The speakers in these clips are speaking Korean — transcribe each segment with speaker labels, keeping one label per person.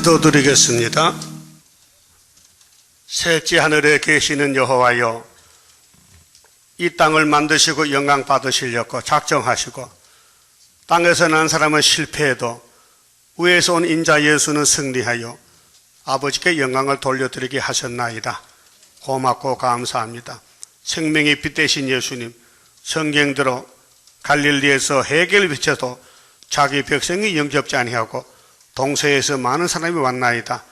Speaker 1: 기도드리겠습니다. 셋째 하늘에 계시는 여호와여, 이 땅을 만드시고 영광 받으시려고 작정하시고 땅에서 난 사람은 실패해도 위에서 온 인자 예수는 승리하여 아버지께 영광을 돌려드리게 하셨나이다. 고맙고 감사합니다. 생명의 빛 되신 예수님, 성경대로 갈릴리에서 해결을 비춰도 자기 백성이 영접지 아니하고 동서에서 많은 사람이 왔나이다.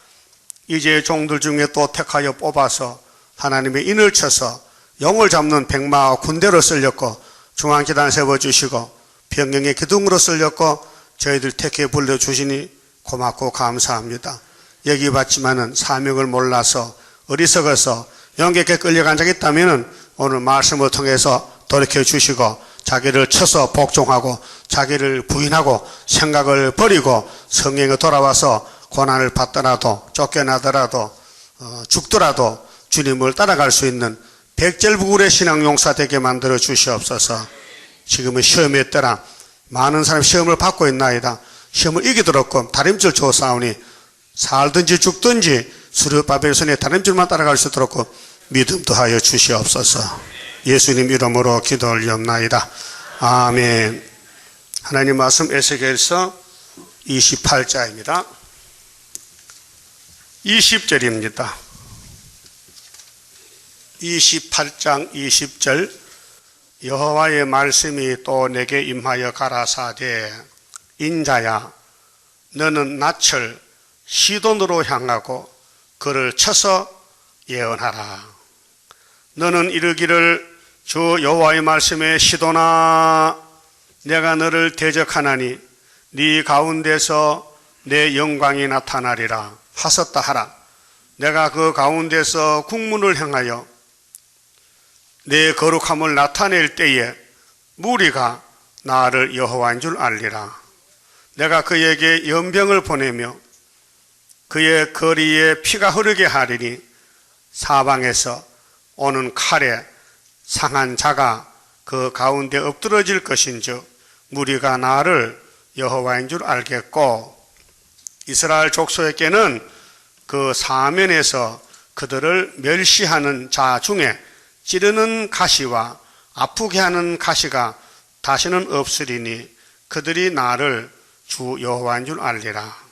Speaker 1: 이제 종들 중에 또 택하여 뽑아서 하나님의 인을 쳐서 영을 잡는 백마와 군대로 쓰렸고 중앙재단 세워주시고 병영의 기둥으로 쓰렸고 저희들 택해 불러주시니 고맙고 감사합니다. 여기 봤지만은 사명을 몰라서 어리석어서 영객에 끌려간 적이 있다면 오늘 말씀을 통해서 돌이켜 주시고 자기를 쳐서 복종하고 자기를 부인하고 생각을 버리고 성령에 돌아와서 고난을 받더라도 쫓겨나더라도 죽더라도 주님을 따라갈 수 있는 백절부굴의 신앙용사 되게 만들어 주시옵소서. 지금은 시험에 따라 많은 사람이 시험을 받고 있나이다. 시험을 이기도록 다림줄 주사오니 살든지 죽든지 수르바벨 손에 다림줄만 따라갈 수 있도록 믿음도 하여 주시옵소서. 예수님 이름으로 기도 올리옵나이다. 아멘. 하나님 말씀 에스겔서 28장입니다. 20절입니다. 28장 20절. 여호와의 말씀이 또 내게 임하여 가라사대 인자야, 너는 낯을 시돈으로 향하고 그를 쳐서 예언하라. 너는 이르기를 주 여호와의 말씀에 시돈아, 내가 너를 대적하나니 네 가운데서 내 영광이 나타나리라 하셨다 하라. 내가 그 가운데서 국문을 향하여 내 거룩함을 나타낼 때에 무리가 나를 여호와인 줄 알리라. 내가 그에게 연병을 보내며 그의 거리에 피가 흐르게 하리니 사방에서 오는 칼에 상한 자가 그 가운데 엎드러질 것인즉 무리가 나를 여호와인 줄 알겠고, 이스라엘 족속에게는 그 사면에서 그들을 멸시하는 자 중에 찌르는 가시와 아프게 하는 가시가 다시는 없으리니 그들이 나를 주 여호와인 줄 알리라.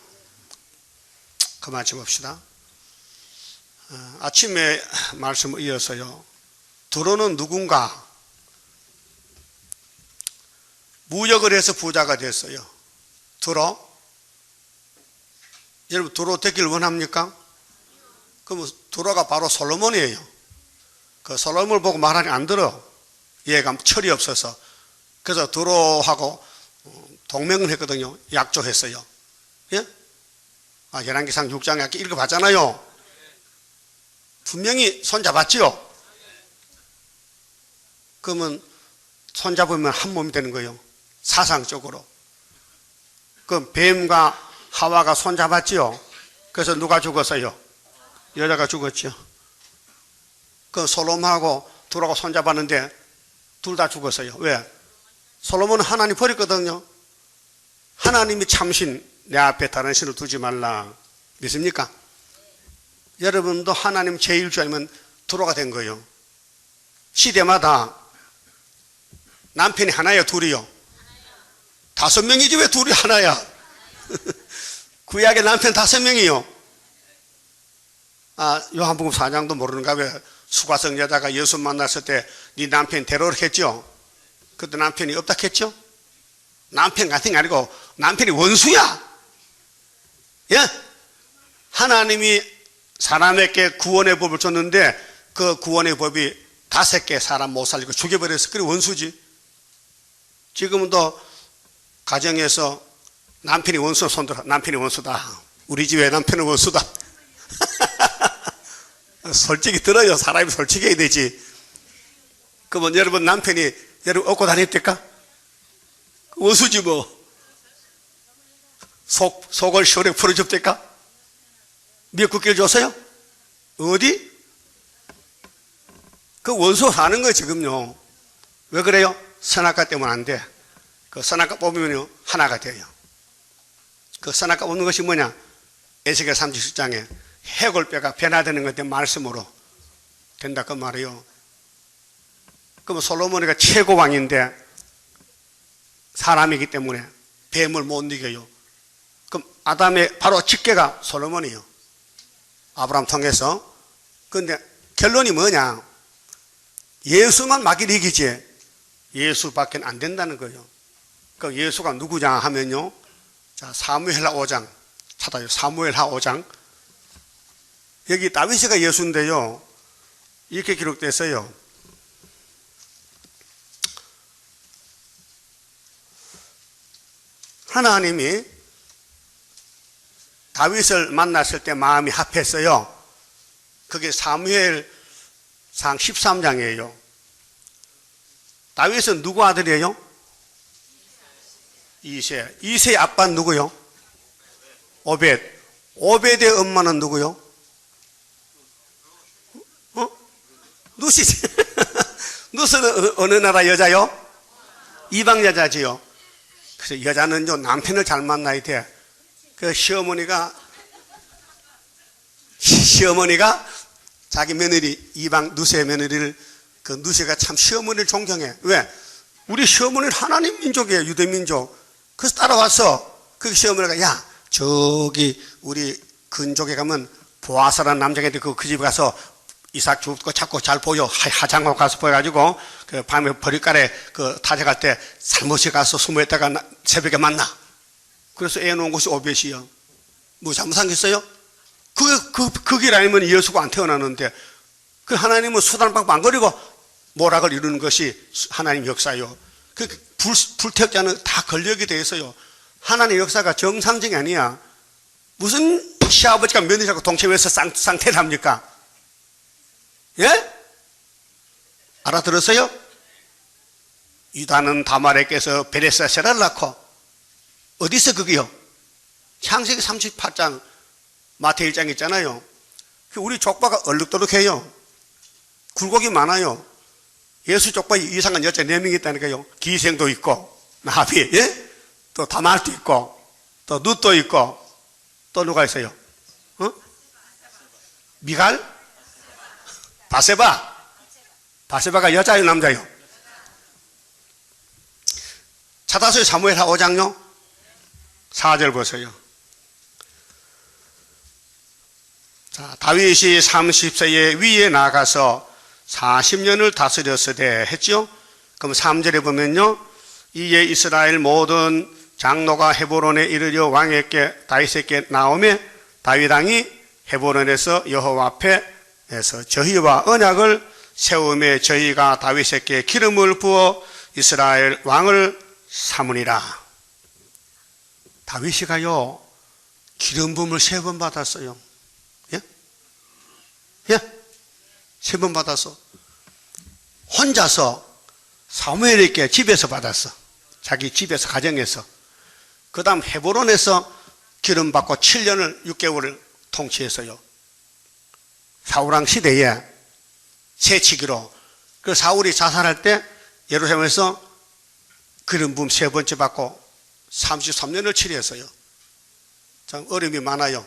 Speaker 1: 그만 짚읍시다. 아침에 말씀을 이어서요, 두로는 누군가 무역을 해서 부자가 됐어요. 두로? 여러분 두로 되길 원합니까? 그럼 두로가 바로 솔로몬이에요. 그 솔로몬을 보고 말하니 안 들어. 얘가 철이 없어서. 그래서 두로하고 동맹을 했거든요. 약조했어요. 예? 열왕기상 6장에 읽어봤잖아요. 분명히 손잡았지요. 그러면 손잡으면 한 몸이 되는 거예요. 사상적으로. 그럼 뱀과 하와가 손잡았지요. 그래서 누가 죽었어요? 여자가 죽었죠. 그 솔로몬하고 두로가 손잡았는데 둘 다 죽었어요. 왜? 솔로몬은 하나님 버렸거든요. 하나님이 참신, 내 앞에 다른 신을 두지 말라. 믿습니까? 여러분도 하나님 제일 줄 알면 두로가 된 거예요. 시대마다 남편이 하나야 둘이요? 5명이지 왜 둘이 하나야? 구약의 남편 5명이요. 요한복음 4장도 모르는가? 왜 수가성 여자가 예수 만났을 때 네 남편 데려오라 했죠? 그때 남편이 없다 했죠? 남편 같은 게 아니고 남편이 원수야. 예? 하나님이 사람에게 구원의 법을 줬는데 그 구원의 법이 5개 사람 못 살리고 죽여버렸어. 그게 원수지. 지금은 또 가정에서 남편이 원수 손들어. 남편이 원수다. 우리 집에 남편은 원수다. 솔직히 들어요. 사람이 솔직해야 되지. 그러면 여러분 남편이 여러분 업고 다닐 때까? 원수지 뭐. 속을 시원하게 풀어줄 때까? 미역국길 줬어요? 어디? 그 원수 사는 거예요 지금요. 왜 그래요? 선악과 때문에 안 돼. 그 선악과 뽑으면요 하나가 돼요. 그 선악과 뽑는 것이 뭐냐? 에스겔 37장에 해골뼈가 변화되는 것에 말씀으로 된다 그 말이에요. 그럼 솔로몬이가 최고 왕인데 사람이기 때문에 뱀을 못 이겨요. 그럼 아담의 바로 직계가 솔로몬이에요. 아브라함 통해서. 그런데 결론이 뭐냐? 예수만 막일 이기지 예수밖에 안 된다는 거예요. 그 예수가 누구냐 하면요. 자, 사무엘하 5장 찾아요. 사무엘하 5장. 여기 다윗이가 예수인데요. 이렇게 기록됐어요. 하나님이 다윗을 만났을 때 마음이 합했어요. 그게 사무엘상 13장이에요. 다윗은 누구 아들이에요? 이세. 이세의 아빠는 누구요? 오벳. 오벳의 엄마는 누구요? 누시지. 누스는 어느 나라 여자요? 이방 여자지요. 그래서 여자는요, 남편을 잘 만나야 돼. 그 시어머니가 자기 며느리, 이방 누세의 며느리를, 그 누세가 참 시어머니를 존경해. 왜? 우리 시어머니는 하나님 민족이에요, 유대 민족. 그래서 따라와서, 그 시어머니가, 야, 저기, 우리 근족에 가면 보아사라는 남자가 있는데 그 집에 가서 이삭 죽고 자꾸 잘 보여. 하장하고 가서 보여가지고, 그 밤에 버릴가래 그 타작할 때 살못이 가서 숨어있다가 새벽에 만나. 그래서 애 놓은 곳이 오벳이요. 뭐 잘못한 게 있어요? 그 길 아니면 예수가 안 태어나는데, 그 하나님은 수단방법 안 거리고 모락을 이루는 것이 하나님 역사요. 그 불태역자는 다 권력이 되어 있어요. 하나님 역사가 정상적이 아니야. 무슨 시아버지가 며느리하고 동침해서 쌍태를 합니까? 예? 알아들었어요? 유다는 다말에게서 베레사세라를 낳고, 어디서 그게요? 창세기 38장 마태 1장 있잖아요. 우리 족보가 얼룩덜룩해요. 굴곡이 많아요. 예수 족보에 이상한 여자 4명이 있다니까요. 기생도 있고, 나비, 예? 또 다말도 있고, 또 룻도 있고, 또 누가 있어요? 미갈? 바세바가 여자요, 남자요? 찾아서요, 사무엘하 5장요? 4절 보세요. 자, 다윗이 30세에 위에 나가서 40년을 다스렸으되 했죠? 그럼 3절에 보면요. 이에 이스라엘 모든 장로가 헤브론에 이르려 왕에게 다윗에게 나오매 다윗 왕이 헤브론에서 여호와 앞에서 저희와 언약을 세우매 저희가 다윗에게 기름을 부어 이스라엘 왕을 삼으니라. 다윗이가요 기름 부음을 3번 받았어요. 예? 예? 3번 받았어. 혼자서 사무엘에게 집에서 받았어. 자기 집에서 가정에서. 그 다음 헤브론에서 기름 받고 7년을 6개월을 통치했어요. 사울왕 시대에 새치기로. 그 사울이 자살할 때 예루살렘에서 기름 부음 3번째 받고 33년을 치료했어요. 참 어려움이 많아요.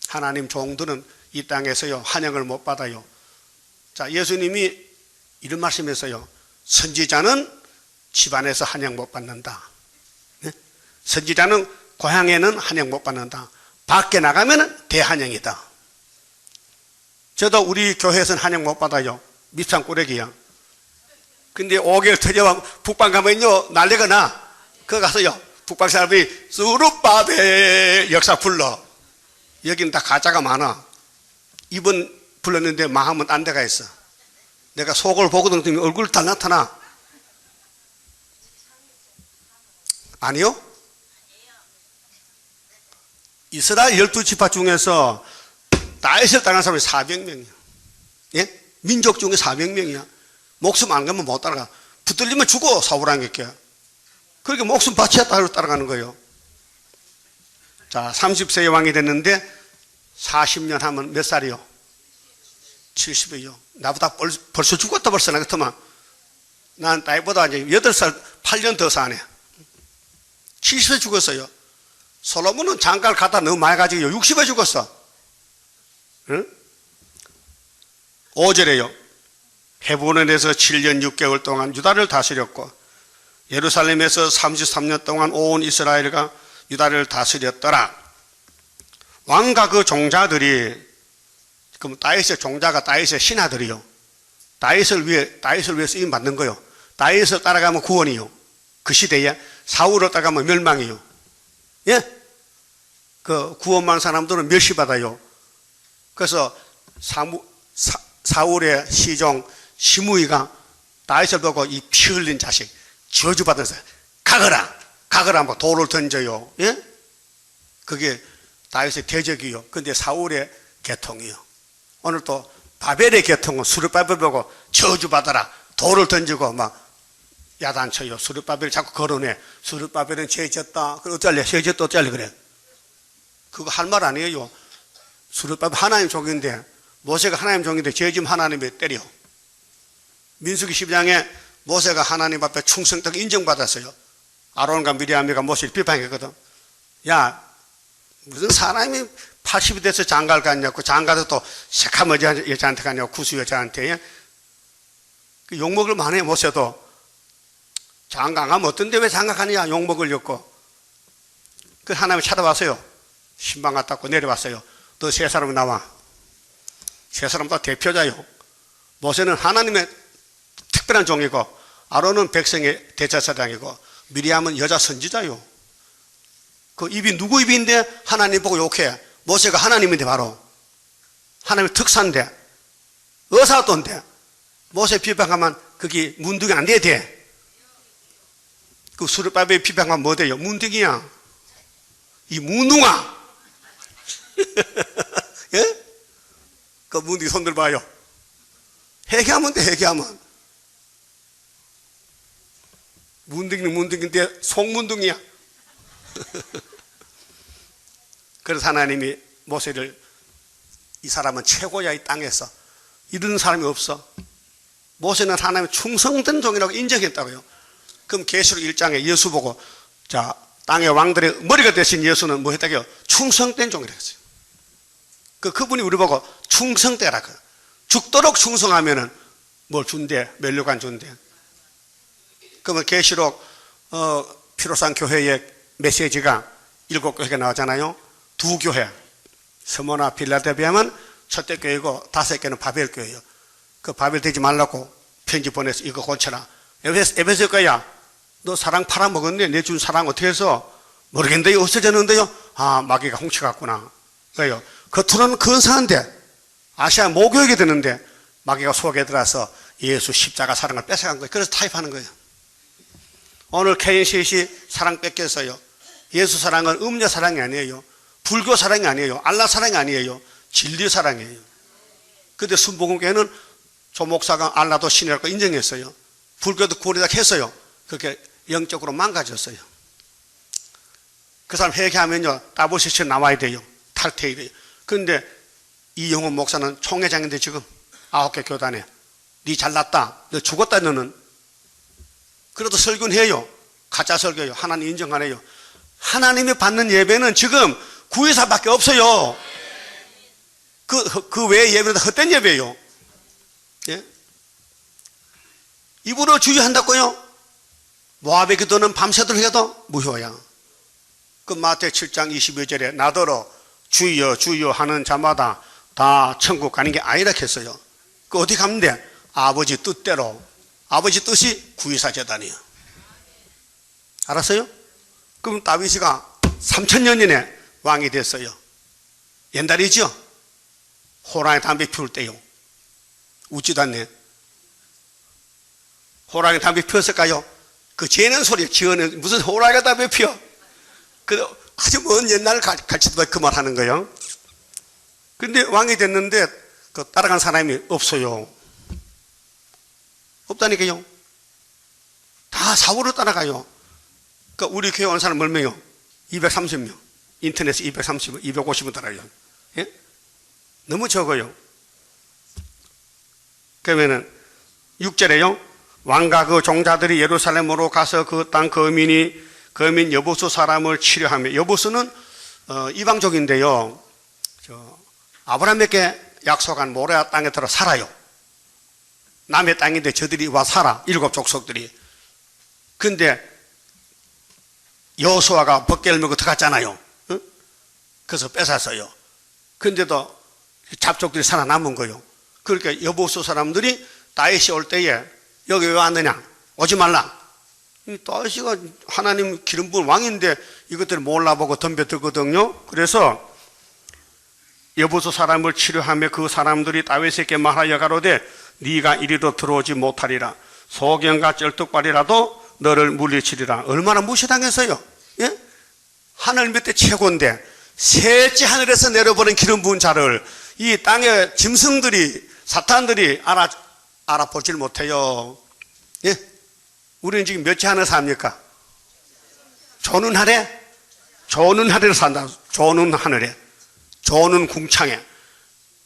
Speaker 1: 하나님 종들은 이 땅에서요 환영을 못 받아요. 자, 예수님이 이런 말씀했어요. 선지자는 집안에서 환영 못 받는다. 네? 선지자는 고향에는 환영 못 받는다. 밖에 나가면 대환영이다. 저도 우리 교회에서는 환영 못 받아요. 밉상 꾸러기야. 근데 5개월 터져와 북방 가면요 난리가 나. 그거 가서요 북방 사람들이 수룹바베 역사 불러. 여기는 다 가짜가 많아. 이번 불렀는데 마음은 딴 데가 있어. 내가 속을 보거든 얼굴 다 나타나. 아니요? 이스라엘 12지파 중에서 다윗을 따르는 사람이 400명이야. 예? 민족 중에 400명이야. 목숨 안 가면 못 따라가. 붙들리면 죽어, 사울왕에게. 그렇게 목숨 바쳐야 따라가는 거예요. 자, 30세의 왕이 됐는데 40년 하면 몇 살이요? 70이요. 나보다 벌써 죽었다 벌써 나 같으면. 난 다윗보다 이제 8살, 8년 더 사네. 70세 죽었어요. 솔로몬은 장가를 갖다 너무 많이 가지고 60에 죽었어. 응? 5절에요. 헤브론에서 7년 6개월 동안 유다를 다스렸고 예루살렘에서 33년 동안 온 이스라엘과 유다를 다스렸더라. 왕과 그 종자들이, 그럼 다윗의 종자가 다윗의 신하들이요. 다윗을 위해 쓰임 받는 거요. 다윗을 따라가면 구원이요. 그 시대에 사울을 따라가면 멸망이요. 예? 그 구원만 사람들은 멸시받아요. 그래서 사울의 시종 시므이가 다윗을 보고 이 피 흘린 자식 저주받아서 가거라 하고 돌을 던져요. 예? 그게 다윗의 대적이요. 근데 사울의 계통이요. 오늘 또 바벨의 계통은 수르바벨 보고 저주받아라 돌을 던지고 막 야단쳐요. 수르바벨을 자꾸 거론해. 수르바벨은 죄 졌다. 그럼 어쩔래? 죄 졌다 어쩔래? 그래. 그거 할 말 아니에요. 수르바벨 하나님 종인데, 모세가 하나님 종인데 죄 지면 하나님이 때려. 민수기 10장에 모세가 하나님 앞에 충성되게 인정받았어요. 아론과 미리암이가 모세를 비판했거든. 야, 무슨 사람이 80이 돼서 장가를 갔냐고, 장가도 또 새카머지 여자한테 갔냐고, 구수 여자한테. 그 욕먹을 만해. 모세도 장가 안 가면 어떤데 왜 장가 가느냐 욕먹으려고. 그 하나님이 찾아왔어요. 신방 갖다 고 내려왔어요. 너 세 사람이 나와. 세 사람 다 대표자요. 모세는 하나님의 특별한 종이고, 아론은 백성의 대제사장이고, 미리암은 여자 선지자요. 그 입이 누구 입인데 하나님 보고 욕해. 모세가 하나님인데, 바로 하나님의 특사인데, 의사돈데 모세 비방하면 그게 문둥이 안 돼야 돼. 그 수르바벨 비방하면 뭐 돼요? 문둥이야. 이 문둥아. 예? 그 문둥이 손들 봐요. 회개하면 돼. 회개하면. 문둥이는 문둥이인데 속문둥이야. 그래서 하나님이 모세를, 이 사람은 최고야 이 땅에서. 이런 사람이 없어. 모세는 하나님의 충성된 종이라고 인정했다고요. 그럼 계시록 1장에 예수 보고, 자, 땅의 왕들의 머리가 되신 예수는 뭐 했다고요? 충성된 종이라고 했어요. 그분이 우리 보고 충성되라고. 죽도록 충성하면은 뭘 준대? 면류관 준대. 그러면 계시록 피로산 교회의 메시지가 7교회가 나오잖아요. 2교회, 스모나 필라델피아는 첫째 교회고 5개는 바벨 교회예요. 그 바벨 되지 말라고 편지 보내서 이거 고쳐라. 에베소 거야. 너 사랑 팔아먹었네. 내 준 사랑 어떻게 해서? 모르겠는데요. 없어졌는데요. 아, 마귀가 훔쳐갔구나. 그래요. 겉으로는 근사한데 아시아 모교육이 되는데 마귀가 속에 들어서 예수 십자가 사랑을 뺏어간 거예요. 그래서 타협하는 거예요. 오늘 KNCC 사랑 뺏겼어요. 예수 사랑은 음녀 사랑이 아니에요. 불교 사랑이 아니에요. 알라 사랑이 아니에요. 진리 사랑이에요. 근데 순복음교회는 조목사가 알라도 신이라고 인정했어요. 불교도 구원이다 했어요. 그렇게 영적으로 망가졌어요. 그 사람 회개하면요, 따블시체 나와야 돼요. 탈퇴해야 돼요. 그런데 이영훈 목사는 총회장인데 지금 9개 교단에 니 잘났다, 너 죽었다. 너는 그래도 설교는 해요. 가짜 설교예요. 하나님 인정 안 해요. 하나님이 받는 예배는 지금 구회사밖에 없어요. 그 외의 예배는 헛된 예배예요. 예? 입으로 주의한다고요? 모압의 기도는 밤새도록 해도 무효야. 그 마태 7장 22절에 나더러 주여 주여 하는 자마다 다 천국 가는 게 아니라 했어요. 그 어디 가면 돼? 아버지 뜻대로. 아버지 뜻이 구의사 재단이에요. 알았어요? 그럼 다윗이가 3000년이네 왕이 됐어요. 옛날이죠? 호랑이 담배 피울 때요. 웃지도 않네. 호랑이 담배 피웠을까요? 그 재는 소리, 지어는 무슨 호랑이가 담배 피워? 그 아주 먼 옛날 갈치도 그 말 하는 거예요. 근데 왕이 됐는데 그 따라간 사람이 없어요. 없다니까요. 다 사울을 따라가요. 그 우리 교회 온 사람 몇 명이요? 230명. 인터넷에 230명, 250명 따라요. 예? 너무 적어요. 그러면은 6절에요. 왕과 그 종자들이 예루살렘으로 가서 그 땅 거민이 거민 여보수 사람을 치료하며, 여보수는 이방족인데요, 아브라함에게 약속한 모레아 땅에 들어 살아요. 남의 땅인데 저들이 와 살아, 7 족속들이. 근데 여호수아가 벗개를 메고 들어갔잖아요. 응? 그래서 뺏었어요. 근데도 잡족들이 살아남은 거예요. 그러니까 여보수 사람들이 다윗이 올 때에 여기 왜 왔느냐, 오지 말라. 다윗이가 하나님 기름 부은 왕인데 이것들을 몰라보고 덤벼들거든요. 그래서 여보수 사람을 치료하며 그 사람들이 다윗에게 말하여 가로되 네가 이리로 들어오지 못하리라. 소경과 쩔뚝발이라도 너를 물리치리라. 얼마나 무시당했어요. 예? 하늘 밑에 최고인데 셋째 하늘에서 내려보는 기름 부은 자를 이 땅의 짐승들이, 사탄들이 알아보질 못해요. 예? 우리는 지금 몇째 하늘 삽니까? 조는 하래? 조는 하늘에 산다. 조는 하늘에. 조는 궁창에.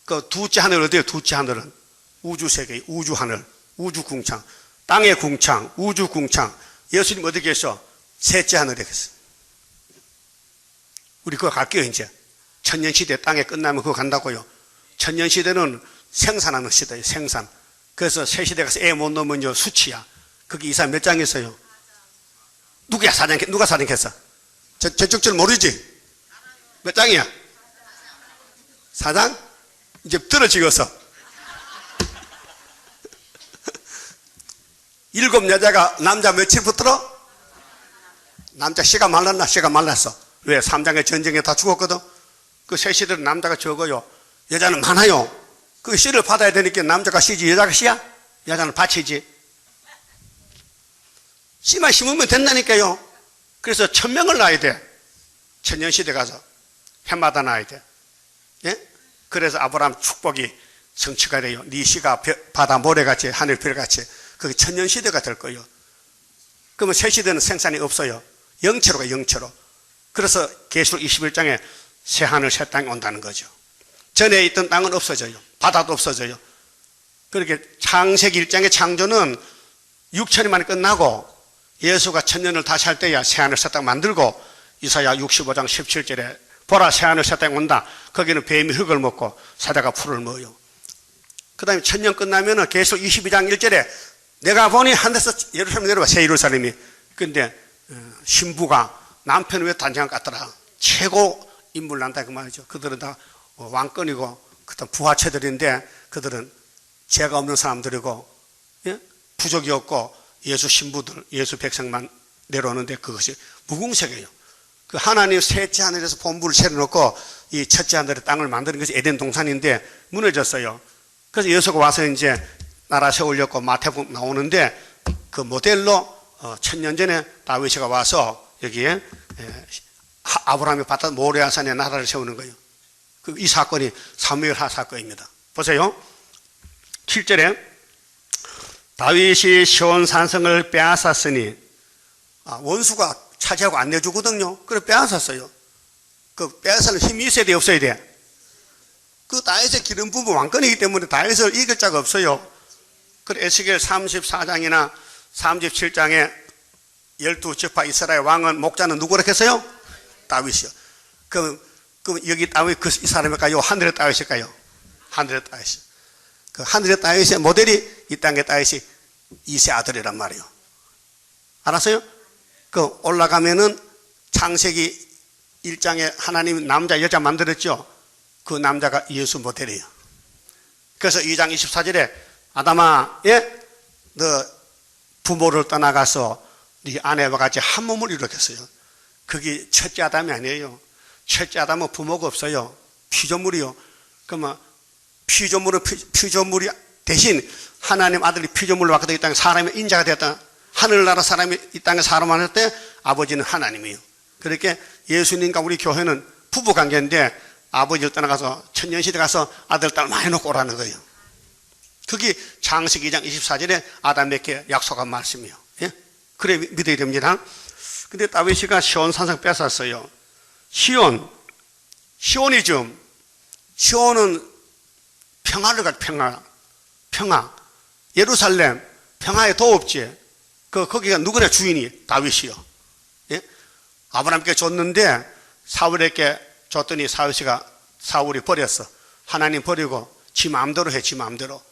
Speaker 1: 그 둘째 하늘 어디에요? 둘째 하늘은 우주세계, 우주하늘, 우주궁창, 땅의 궁창, 우주궁창. 예수님 어디 계셔? 셋째 하늘에 계셔. 우리 그거 갈게요. 이제 천년시대 땅에 끝나면 그거 간다고요. 천년시대는 생산하는 시대예요. 생산. 그래서 새 시대 가서 애 못 넣으면 수치야. 그게 이사 몇 장 있어요? 누가 사장했어? 저쪽 줄 모르지? 몇 장이야? 4장? 이제 들어지겠어. 7 여자가 남자 며칠 붙들어? 남자 씨가 말랐나? 씨가 말랐어. 왜? 3장의 전쟁에 다 죽었거든. 그 새 시대는 남자가 적어요. 여자는 많아요. 그 씨를 받아야 되니까 남자가 씨지 여자가 씨야? 여자는 밭이지. 씨만 심으면 된다니까요. 그래서 1000명을 낳아야 돼. 천년시대 가서 해마다 낳아야 돼. 예? 그래서 아브라함 축복이 성취가 돼요. 네 씨가 바다 모래같이 하늘별같이. 그게 천년시대가 될 거예요. 그러면 새 시대는 생산이 없어요. 영체로가 영체로. 그래서 계시록 21장에 새 하늘 새 땅이 온다는 거죠. 전에 있던 땅은 없어져요. 바다도 없어져요. 그렇게 창세기 1장의 창조는 6천년 만에 끝나고 예수가 1000년을 다시 할 때야 새 하늘 새 땅 만들고, 이사야 65장 17절에 보라 새 하늘 새 땅 온다. 거기는 뱀이 흙을 먹고 사자가 풀을 먹어요. 그 다음에 1000년 끝나면은 계시록 22장 1절에 내가 보니 하늘에서 예루살렘 내려와, 새 예루살렘이. 근데 신부가 남편 왜 단장을 깠더라. 최고 인물 난다 그 말이죠. 그들은 다 왕권이고 그다음 부하체들인데 그들은 죄가 없는 사람들이고, 예? 부족이 없고 예수 신부들, 예수 백성만 내려오는데 그것이 무궁색이에요. 그 하나님 셋째 하늘에서 본부를 차려놓고 이 첫째 하늘에 땅을 만드는 것이 에덴 동산인데 무너졌어요. 그래서 예수가 와서 이제 나라 세우려고 마태복음 나오는데 그 모델로 1000년 전에 다윗이가 와서 여기에 아브라함이 받았던 모레아산에 나라를 세우는 거예요. 이 사건이 사무엘하 사건입니다. 보세요. 7절에 다윗이 시온 산성을 빼앗았으니, 원수가 차지하고 안 내주거든요. 그래 빼앗았어요. 그 빼앗을 힘이 있어야 돼, 없어야 돼? 그 다윗의 기름 부부 왕권이기 때문에 다윗을 이길 자가 없어요. 그래 에스겔 34장이나 37장에 12지파 이스라엘 왕은 목자는 누구라 했어요? 다윗이요. 그럼 여기 다윗 이 사람일까요? 하늘의 다윗일까요? 하늘의 다윗. 그 하늘의 다윗의 모델이 이 땅의 다윗이 이세 아들이란 말이에요. 알았어요? 그 올라가면은 창세기 1장에 하나님 남자 여자 만들었죠. 그 남자가 예수 모델이에요. 그래서 2장 24절에 아담아, 예? 너 부모를 떠나가서 네 아내와 같이 한 몸을 이루겠어요. 그게 첫째 아담이 아니에요. 첫째 아담은 부모가 없어요. 피조물이요. 그러면 피조물이 대신 하나님 아들이 피조물로 왔거든요. 이 땅에 사람의 인자가 되었다. 하늘나라 사람이 이 땅에 사람을 할 때 아버지는 하나님이에요. 그렇게 예수님과 우리 교회는 부부 관계인데 아버지를 떠나가서 천년시대 가서 아들, 딸 많이 놓고 오라는 거예요. 그게 창세기 2장 24절에 아담에게 약속한 말씀이에요. 예? 그래 믿어야 됩니다. 근데 다윗이가 시온 산성 뺏었어요. 시온이 좀, 시온은 평화를 가져, 평화. 예루살렘, 평화에 도 없지. 거기가 누구나 주인이 다윗이요. 예? 아브라함께 줬는데 사울에게 줬더니 사울이 버렸어. 하나님 버리고 지 마음대로 해, 지 마음대로.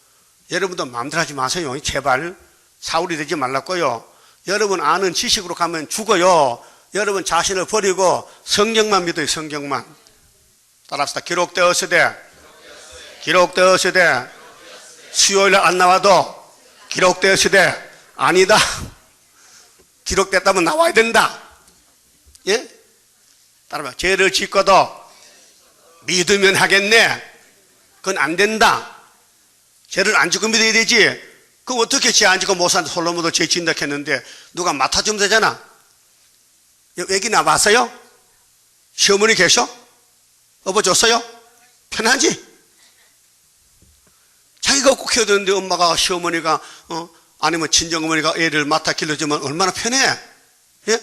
Speaker 1: 여러분도 마음대로 하지 마세요. 제발 사울이 되지 말라고요. 여러분 아는 지식으로 가면 죽어요. 여러분 자신을 버리고 성경만 믿어요. 성경만. 따라합시다. 기록되었으되 수요일에 안 나와도 기록되었으되 아니다. 기록됐다면 나와야 된다. 예? 따라봐. 죄를 짓고도 믿으면 하겠네. 그건 안 된다. 죄를 안 짓고 믿어야 되지. 그럼 어떻게 죄 안 짓고 못 사는데 솔로몬도 죄 짓는다 했는데 누가 맡아주면 되잖아. 애기 나왔어요? 시어머니 계셔? 어버 줬어요? 편하지? 자기가 꼭 해야 되는데 엄마가 시어머니가 아니면 친정어머니가 애를 맡아 길러주면 얼마나 편해? 예?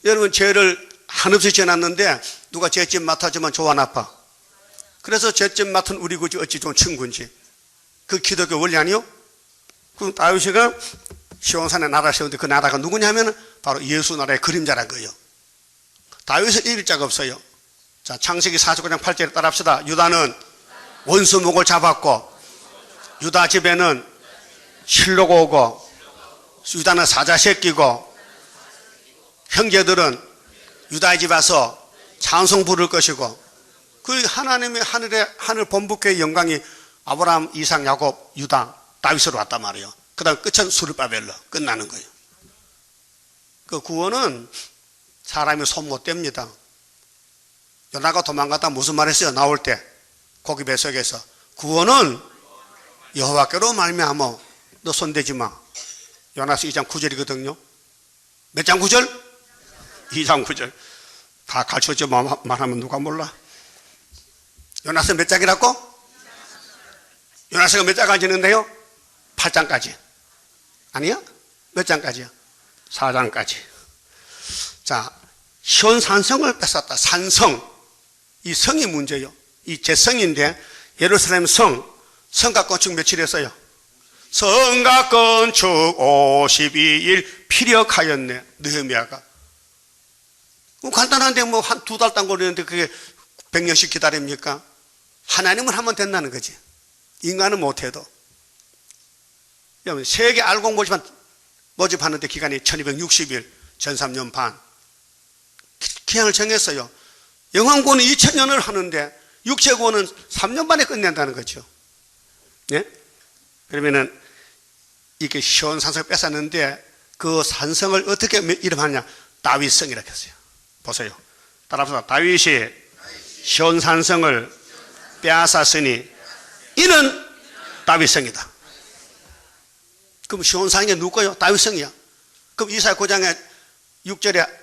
Speaker 1: 여러분 죄를 한없이 지어놨는데 누가 죄집 맡아주면 좋아 나빠? 그래서 죄집 맡은 우리 굳이 어찌 좋은 친구인지. 그 기독교 원리 아니요? 그럼 다윗이가 시온산에 나라 세우는데 그 나라가 누구냐면 바로 예수 나라의 그림자란 거예요. 다윗은 잃을 자가 없어요. 자, 창세기 49장 8절에 따라합시다. 유다는 원수목을 잡았고 유다 집에는 실로가 오고 유다는 사자 새끼고 형제들은 유다의 집 와서 찬송 부를 것이고 그 하나님의 하늘 본부교의 영광이 아브라함, 이삭, 야곱, 유다, 다윗으로 왔단 말이에요. 그 다음 끝은 수르바벨로 끝나는 거예요. 그 구원은 사람이 손 못 댑니다. 요나가 도망갔다 무슨 말 했어요? 나올 때 고기 뱃속에서 구원은 여호와께로 말미암아 너 손대지 마. 요나서 2장 9절이거든요. 몇 장 9절? 2장 9절. 다 가르쳐줘 말하면 누가 몰라. 요나서 몇 장이라고? 요나서가 몇 장까지 있는데요? 8장까지. 아니야? 몇 장까지야? 4장까지. 자, 시온산성을 뺏었다. 산성. 이 성이 문제예요. 이 제성인데 예루살렘 성가 건축 며칠 했어요? 성가 건축 52일 피력하였네. 느헤미야가. 간단한데 뭐 한 두 달 딴 걸리는데 그게 100년씩 기다립니까? 하나님은 하면 된다는 거지. 인간은 못해도. 여러분 세계 알공 모집하는데 기간이 1260일, 전 3년 반. 기한을 정했어요. 영왕권은 2000년을 하는데 육체권은 3년 만에 끝낸다는 거죠. 예? 그러면은 이렇게 시온산성을 뺏었는데 그 산성을 어떻게 이름하느냐? 다윗성이라고 했어요. 보세요. 따라합시다. 다윗이 시온산성을 빼앗았으니 이는 다윗성이다. 그럼 시온산이 누구예요? 다윗성이야. 그럼 이사야 9장에 6절에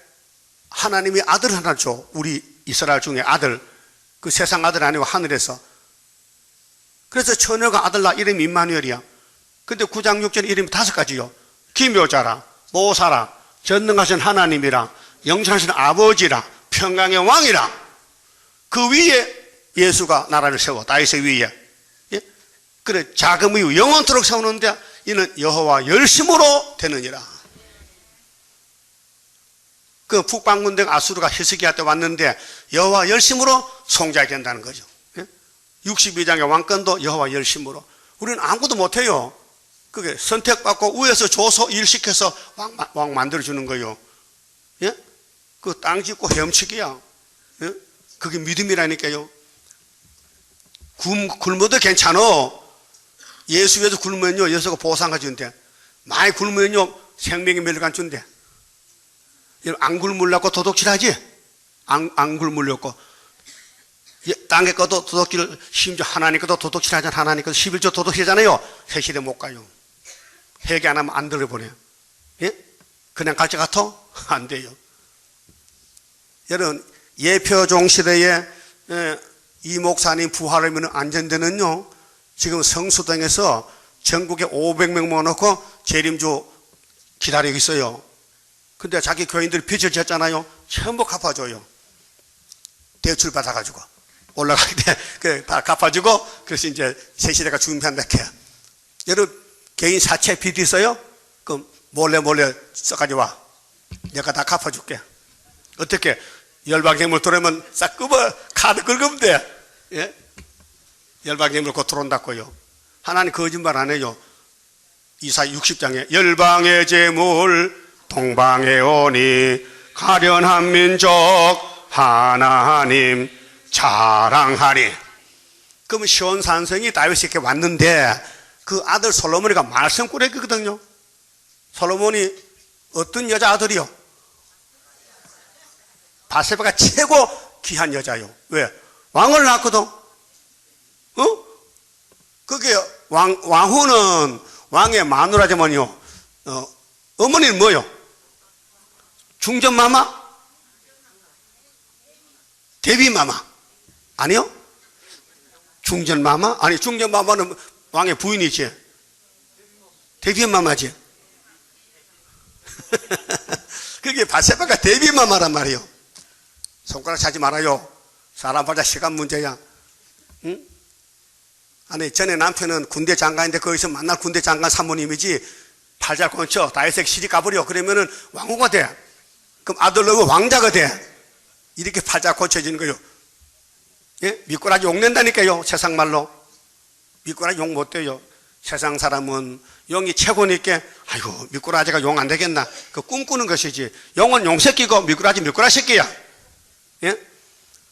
Speaker 1: 하나님이 아들 하나 줘. 우리 이스라엘 중에 아들. 그 세상 아들 아니고 하늘에서. 그래서 처녀가 아들 낳아 이름이 임마누엘이야. 근데 9장 6절 이름이 5가지요. 기묘자라, 모사라, 전능하신 하나님이라, 영생하신 아버지라, 평강의 왕이라. 그 위에 예수가 나라를 세워. 다윗의 위에. 예? 그래 자금 이후 영원토록 세우는데 이는 여호와 열심으로 되느니라. 그 북방군대가 아수르가 히스기야 때 왔는데 여호와 열심으로 송자해야 된다는 거죠. 예? 62장의 왕권도 여호와 열심으로. 우리는 아무것도 못해요. 그게 선택받고 위에서 줘서 일시켜서 왕 만들어주는 거예요. 예? 그 땅 짓고 헤엄치기야. 예? 그게 믿음이라니까요. 굶어도 괜찮어. 예수 위에서 굶으면요 예수가 보상해 준대. 많이 굶으면요 생명의 멸관 준대. 안 굶으려고 도둑질하지? 안 굶으려고 땅에 것도 도둑질, 심지어 하나님 것도 도둑질하잖아. 하나님 것도 11조 도둑질하잖아요. 회시대 못 가요. 회개 안 하면 안 들어보내요. 예? 그냥 갈 것 같아? 안 돼요. 여러분 예표종 시대에 이 목사님 부활하면 안전대는요 지금 성수동에서 전국에 500명 모아놓고 재림주 기다리고 있어요. 근데 자기 교인들이 빚을 졌잖아요. 전부 갚아줘요. 대출 받아가지고 올라갈 때 다 갚아주고 그래서 이제 새 시대가 준비한다 해요. 여러분 개인 사채 빚 있어요? 그럼 몰래 써가지고 와. 내가 다 갚아줄게. 어떻게 열방제물 들어오면 싹 끄버 카드 긁으면 돼. 예? 열방제물 곧 들어온다고요. 하나님 거짓말 안 해요. 이사 60장에 열방의 제물 동방에 오니 가련한 민족 하나님 자랑하리. 그러면 시온산성이 다윗에게 왔는데 그 아들 솔로몬이가 말썽꾸러기거든요. 솔로몬이 어떤 여자 아들이요? 바세바가 최고 귀한 여자요. 왜? 왕을 낳았거든. 그게 왕후는 왕의 마누라지만요. 어머니는 뭐요? 중전마마? 대비마마? 아니요? 중전마마? 아니, 중전마마는 왕의 부인이지. 대비마마지. 그게 바세바가 대비마마란 말이에요. 손가락 차지 말아요. 사람 보자 시간 문제야. 응? 아니, 전에 남편은 군대 장관인데 거기서 만날 군대 장관 사모님이지 팔자 건쳐 다윗에게 시집 가버려. 그러면은 왕후가 돼. 그럼 아들 넣고 왕자가 돼. 이렇게 팔자 고쳐지는 거요. 예? 미꾸라지 욕 낸다니까요. 세상 말로. 미꾸라지 욕 못 돼요. 세상 사람은 용이 최고니까 아이고 미꾸라지가 용 안 되겠나. 그 꿈꾸는 것이지. 용은 용 새끼고 미꾸라지 새끼야. 예?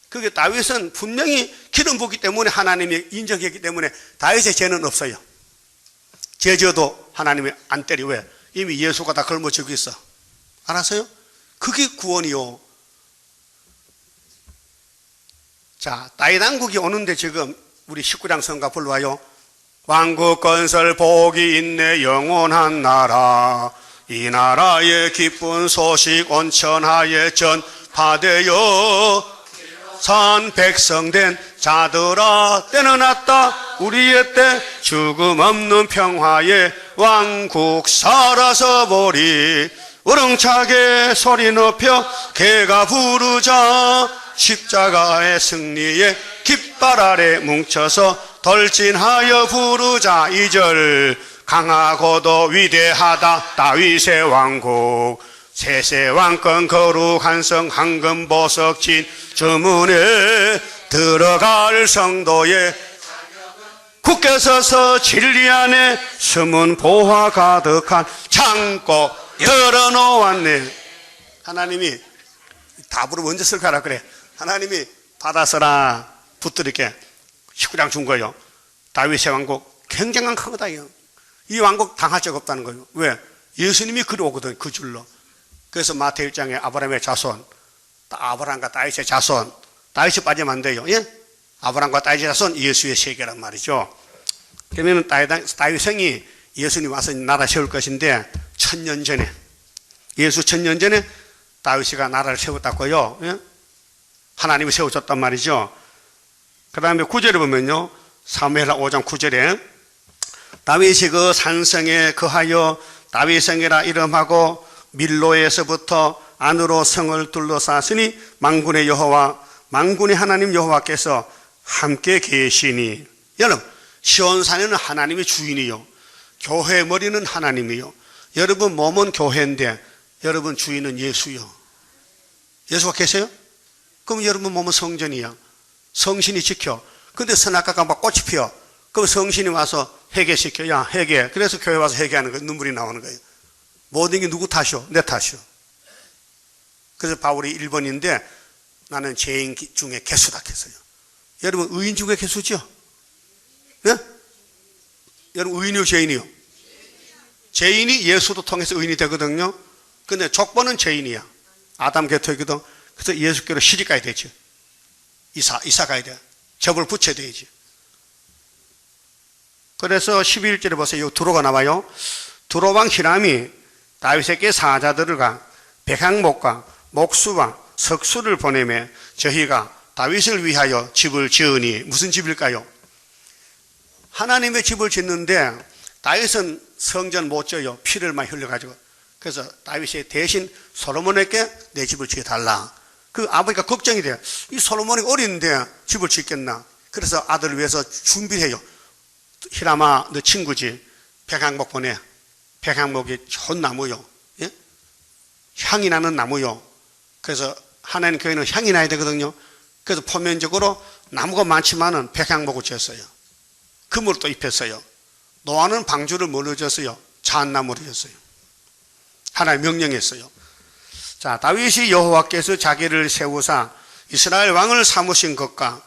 Speaker 1: 그게 다윗은 분명히 기름 부기 때문에 하나님이 인정했기 때문에 다윗의 죄는 없어요. 죄져도 하나님이 안 때려. 왜? 이미 예수가 다 걸머쥐고 있어. 알았어요? 그게 구원이요. 자, 다윗 왕국이 오는데 지금 우리 19장 성가 불러와요. 왕국 건설 복이 있네 영원한 나라 이 나라의 기쁜 소식 온천하에 전파되어 산 백성된 자들아 때는 왔다 우리의 때 죽음 없는 평화의 왕국 살아서 보리 우렁차게 소리 높여 개가 부르자 십자가의 승리에 깃발 아래 뭉쳐서 돌진하여 부르자 2절 강하고도 위대하다 다윗의 왕국 세세왕권 거룩한 성 황금보석 진 주문에 들어갈 성도에 굳게 서서 진리 안에 숨은 보화 가득한 창고 열어놓았네. 하나님이 답으로 먼저 쓸 거라 그래. 하나님이 받아서라 붙들게 19장 준 거예요. 다윗의 왕국 굉장한 크거든요. 이 왕국 당할 적 없다는 거예요. 왜? 예수님이 그려오거든 그 줄로. 그래서 마태 1장에 아브라함의 자손, 아브라함과 다윗의 자손, 다윗이 빠지면 안 돼요. 예? 아브라함과 다윗의 자손, 예수의 세계란 말이죠. 그러면 다윗 성이 예수님 와서 나라 세울 것인데 1000년 전에 예수 1000년 전에 다윗이가 나라를 세웠다고요. 예? 하나님이 세워줬단 말이죠. 그 다음에 9절에 보면요. 사무엘하 5장 9절에 다윗이 그 산성에 거하여 다윗성이라 이름하고 밀로에서부터 안으로 성을 둘러쌌으니 만군의 여호와 만군의 하나님 여호와께서 함께 계시니. 여러분 시온산에는 하나님이 주인이요 교회 머리는 하나님이요 여러분 몸은 교회인데 여러분 주인은 예수요. 예수가 계세요? 그럼 여러분 몸은 성전이야. 성신이 지켜. 근데 선악과가 막 꽃이 피어. 그럼 성신이 와서 회개시켜. 야 회개. 그래서 교회 와서 회개하는 거예요. 눈물이 나오는 거예요. 모든 게 누구 탓이요? 내 탓이요. 그래서 바울이 1번인데 나는 죄인 중에 개수다 했어요. 여러분 의인 중에 개수죠? 네? 여러분 의인이요 죄인이요? 죄인이 예수도 통해서 의인이 되거든요. 근데 족보는 죄인이야. 아담 계통이거든. 그래서 예수께로 시집 가야 되죠. 이사 가야 돼. 접을 붙여야 되지. 그래서 11절에 보세요. 두로가 나와요. 두로 왕 히람이 다윗에게 사자들과 백향목과 목수와 석수를 보내매 저희가 다윗을 위하여 집을 지으니. 무슨 집일까요? 하나님의 집을 짓는데 다윗은 성전 못 지어요. 피를 많이 흘려가지고. 그래서 다윗이 대신 솔로몬에게 내 집을 지어달라. 그 아버지가 걱정이 돼요. 이 솔로몬이 어린데 집을 짓겠나. 그래서 아들을 위해서 준비해요. 히람아 너 친구지. 백향목 보내. 백향목이 좋은 나무요. 예? 향이 나는 나무요. 그래서 하나님 교회는 향이 나야 되거든요. 그래서 표면적으로 나무가 많지만은 백향목을 지었어요. 금을 또 입혔어요. 노아는 방주를 뭘로 지었어요? 자한나무로 지었어요. 하나님 명령했어요. 자, 다윗이 여호와께서 자기를 세우사 이스라엘 왕을 삼으신 것과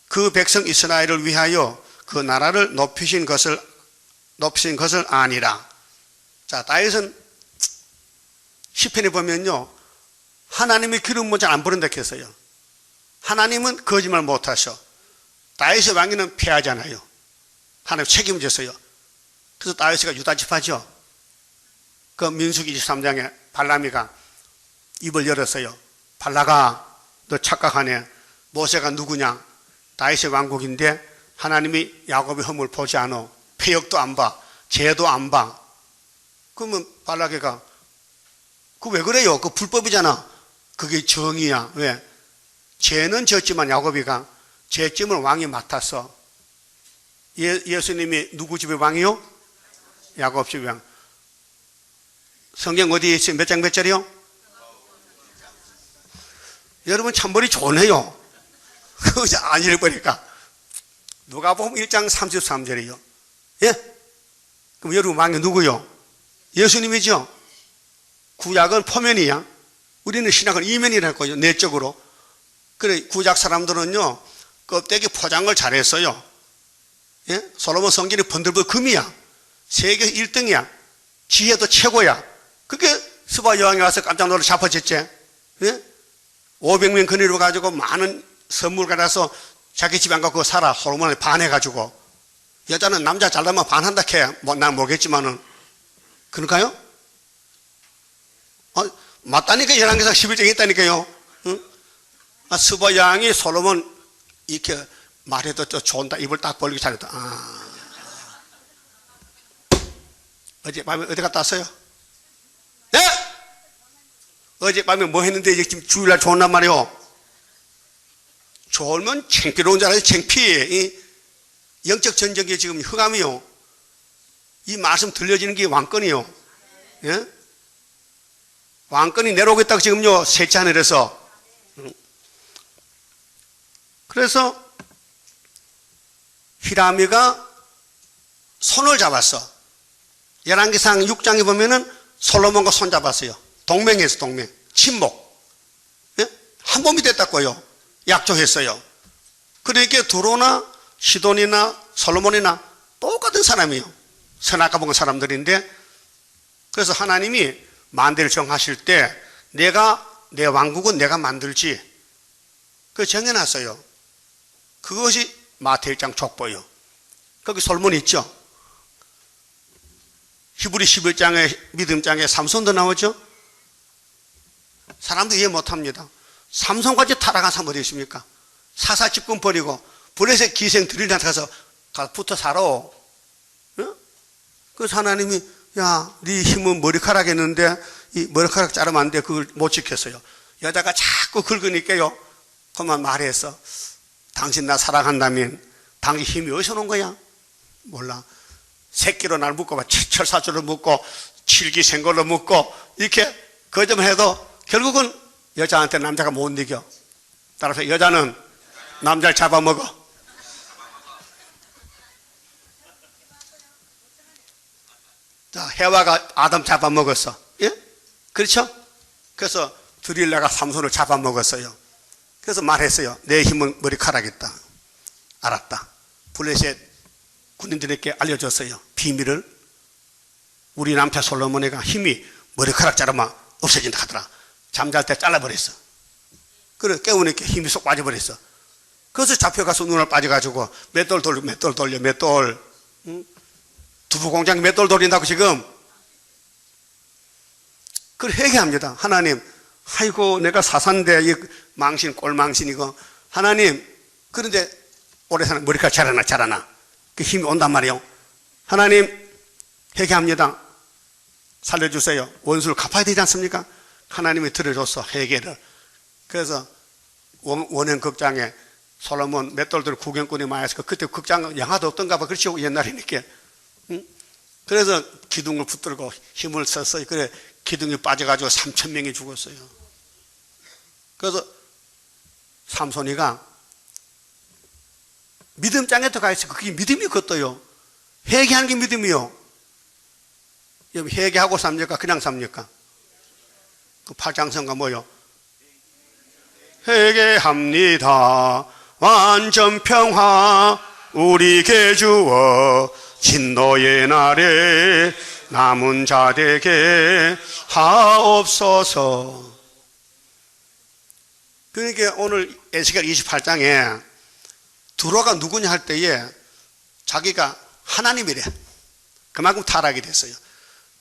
Speaker 1: 그 백성 이스라엘을 위하여 그 나라를 높이신 것을 아니라. 자, 다윗은 시편에 보면요, 하나님의 기름 잘 안 부른다 했어요. 하나님은 거짓말 못 하셔. 다윗의 왕위는 패하잖아요. 하나님 책임졌어요. 그래서 다윗이가 유다 지파죠. 그 민수기 23장에 발람이가 입을 열었어요. 발라가 너 착각하네. 모세가 누구냐? 다윗의 왕국인데 하나님이 야곱의 허물 보지 않아. 패역도 안 봐. 죄도 안 봐. 그러면 발라게가 그 왜 그래요? 그 불법이잖아. 그게 정의야. 왜? 죄는 졌지만 야곱이가 죄짐을 왕이 맡았어. 예수님이 누구 집의 왕이요? 야곱 집의 왕. 성경 어디에 있어요? 몇 장 몇 절이요? 여러분 참머리 좋네요. 그거 안 읽으니까. 누가복음 1장 33절이요. 예? 그럼 여러분 왕이 누구요? 예수님이죠? 구약은 표면이야. 우리는 신약은 이면이라고요. 내적으로. 그래, 구약 사람들은요, 껍데기 포장을 잘했어요. 예? 솔로몬 성전이 번들번들 금이야. 세계 1등이야. 지혜도 최고야. 그게 스바 여왕이 와서 깜짝 놀라 잡아졌지. 예? 500명 근위로 가지고 많은 선물 가져서 자기 집에 안 가고 그거 살아. 솔로몬에 반해가지고. 여자는 남자 잘나면 반한다 캐. 뭐, 난 모르겠지만은. 그럴까요? 맞다니까. 열왕기상 11장에 있다니까요. 응? 스바 여왕이 솔로몬 이렇게 말해도 또 좋은다. 입을 딱 벌리고 잘했다. 어젯밤에 어디 갔다 왔어요? 네? 어젯밤에 뭐 했는데 이제 지금 주일날 좋은단 말이요. 졸면 창피로운 줄 알아요. 창피. 영적 전쟁이 지금 흑암이요. 이 말씀 들려지는 게 왕권이요. 예? 왕권이 내려오겠다고 지금요, 셋째 하늘에서. 그래서 히람이가 손을 잡았어. 열왕기상 6장에 보면은 솔로몬과 손 잡았어요. 동맹에서 동맹. 친목. 예? 한 몸이 됐다고요. 약조했어요. 그러니까 두로나 시돈이나 솔로몬이나 똑같은 사람이에요. 선악과 본 사람들인데, 그래서 하나님이 만대를 정하실 때 내가 내 왕국은 내가 만들지. 그 정해놨어요. 그것이 마태 1장 족보요. 거기 솔몬이 있죠. 히브리 11장에 믿음장에 삼손도 나오죠. 사람도 이해 못합니다. 삼손까지 타락한 사람 어디 있습니까? 사사 집권 버리고 블레셋 기생 들이나 가서 붙어 살아. 응? 그래서 하나님이 야, 네 힘은 머리카락 했는데 이 머리카락 자르면 안 돼. 그걸 못 지켰어요. 여자가 자꾸 긁으니까요. 그만 말했어. 당신 나 사랑한다면 당신 힘이 어디서 오는 거야? 몰라. 새끼로 날 묶고 철사주로 묶고 칠기생걸로 묶고 이렇게 거짓말 해도 결국은 여자한테 남자가 못 이겨. 따라서 여자는 남자를 잡아먹어. 자, 해와가 아담 잡아먹었어. 예? 그렇죠? 그래서 드릴라가 삼손을 잡아먹었어요. 그래서 말했어요. 내 힘은 머리카락이다. 알았다. 블레셋 군인들에게 알려줬어요. 비밀을. 우리 남편 솔로몬이가 힘이 머리카락 자르면 없어진다 하더라. 잠잘 때 잘라버렸어. 그래 깨우니까 힘이 쏙 빠져버렸어. 그래서 잡혀가서 눈을 빠져가지고 맷돌 돌려. 응? 두부공장 맷돌 돌린다고 지금. 그걸 회개합니다. 하나님, 아이고 내가 사산데 이 망신 꼴망신 이거 하나님. 그런데 오래 사는 머리카락 자라나 그 힘이 온단 말이에요. 하나님 회개합니다. 살려주세요. 원수를 갚아야 되지 않습니까? 하나님이 들어줬어. 회개를. 그래서 원형 극장에 솔로몬 맷돌들 구경꾼이 많이 했을 거. 그때 극장 영화도 없던가 봐. 그렇죠? 옛날이니까. 응? 그래서 기둥을 붙들고 힘을 썼어요. 그래 기둥이 빠져가지고 3,000명이 죽었어요. 그래서 삼손이가 믿음장에 들어가 있어요. 그게 믿음이 걷어요. 회개하는 게 믿음이요. 회개하고 삽니까? 그냥 삽니까? 그 8장성가 뭐요? 회개합니다. 완전 평화 우리에게 주어 진노의 날에 남은 자에게 하옵소서. 그러니까 오늘 에스겔 28장에 두로가 누구냐 할 때에 자기가 하나님이래. 그만큼 타락이 됐어요.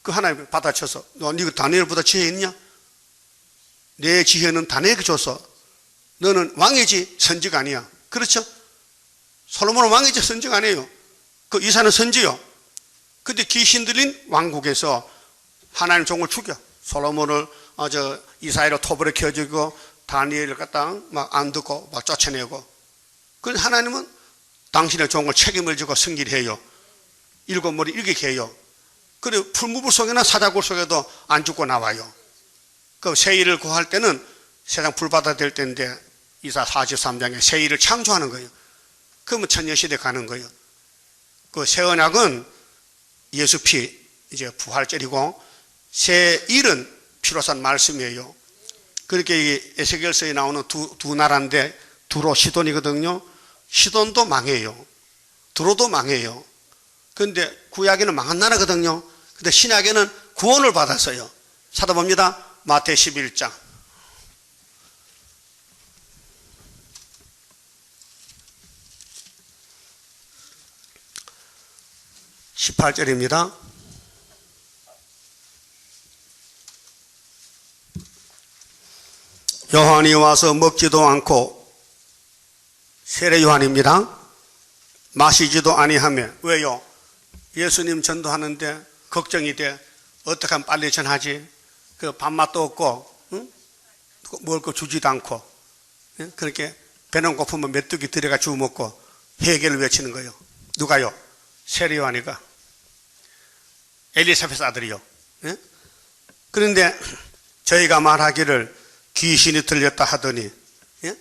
Speaker 1: 그 하나님 받아쳐서 너 다니엘보다 지혜 있냐? 내 지혜는 다니엘에게 줬어. 너는 왕이지 선지가 아니야. 그렇죠? 솔로몬은 왕이지 선지가 아니에요. 그 이사는 선지요. 근데 귀신 들린 왕국에서 하나님 종을 죽여. 솔로몬을 이사야로 톱으로 켜주고 다니엘을 갖다 막 안 듣고 막 쫓아내고. 그 하나님은 당신의 종을 책임을 지고 승리를 해요. 일곱 머리 일게 해요. 그래 풀무불 속에나 사자굴 속에도 안 죽고 나와요. 그 세일을 구할 때는 세상 불바다 될 때인데 이사 43장에 세일을 창조하는 거예요. 그러면 천년시대 가는 거예요. 그 새 언약은 예수 피 이제 부활절이고 새 일은 피로 산 말씀이에요. 그렇게 이 에스겔서에 나오는 두 나라인데 두로 시돈이거든요. 시돈도 망해요. 두로도 망해요. 그런데 구약에는 망한 나라거든요. 근데 신약에는 구원을 받았어요. 찾아봅니다. 마태 11장 18절입니다. 요한이 와서 먹지도 않고, 세례 요한입니다. 마시지도 아니하며. 왜요? 예수님 전도하는데 걱정이 돼. 어떻게 하면 빨리 전하지? 그 밥맛도 없고, 응? 먹을 거 주지도 않고, 응? 그렇게 배는 고프면 메뚜기 들여가 주워 먹고 회개를 외치는 거예요. 누가요? 세례 요한이가. 엘리사벳 아들이요. 응? 그런데 저희가 말하기를 귀신이 들렸다 하더니, 예?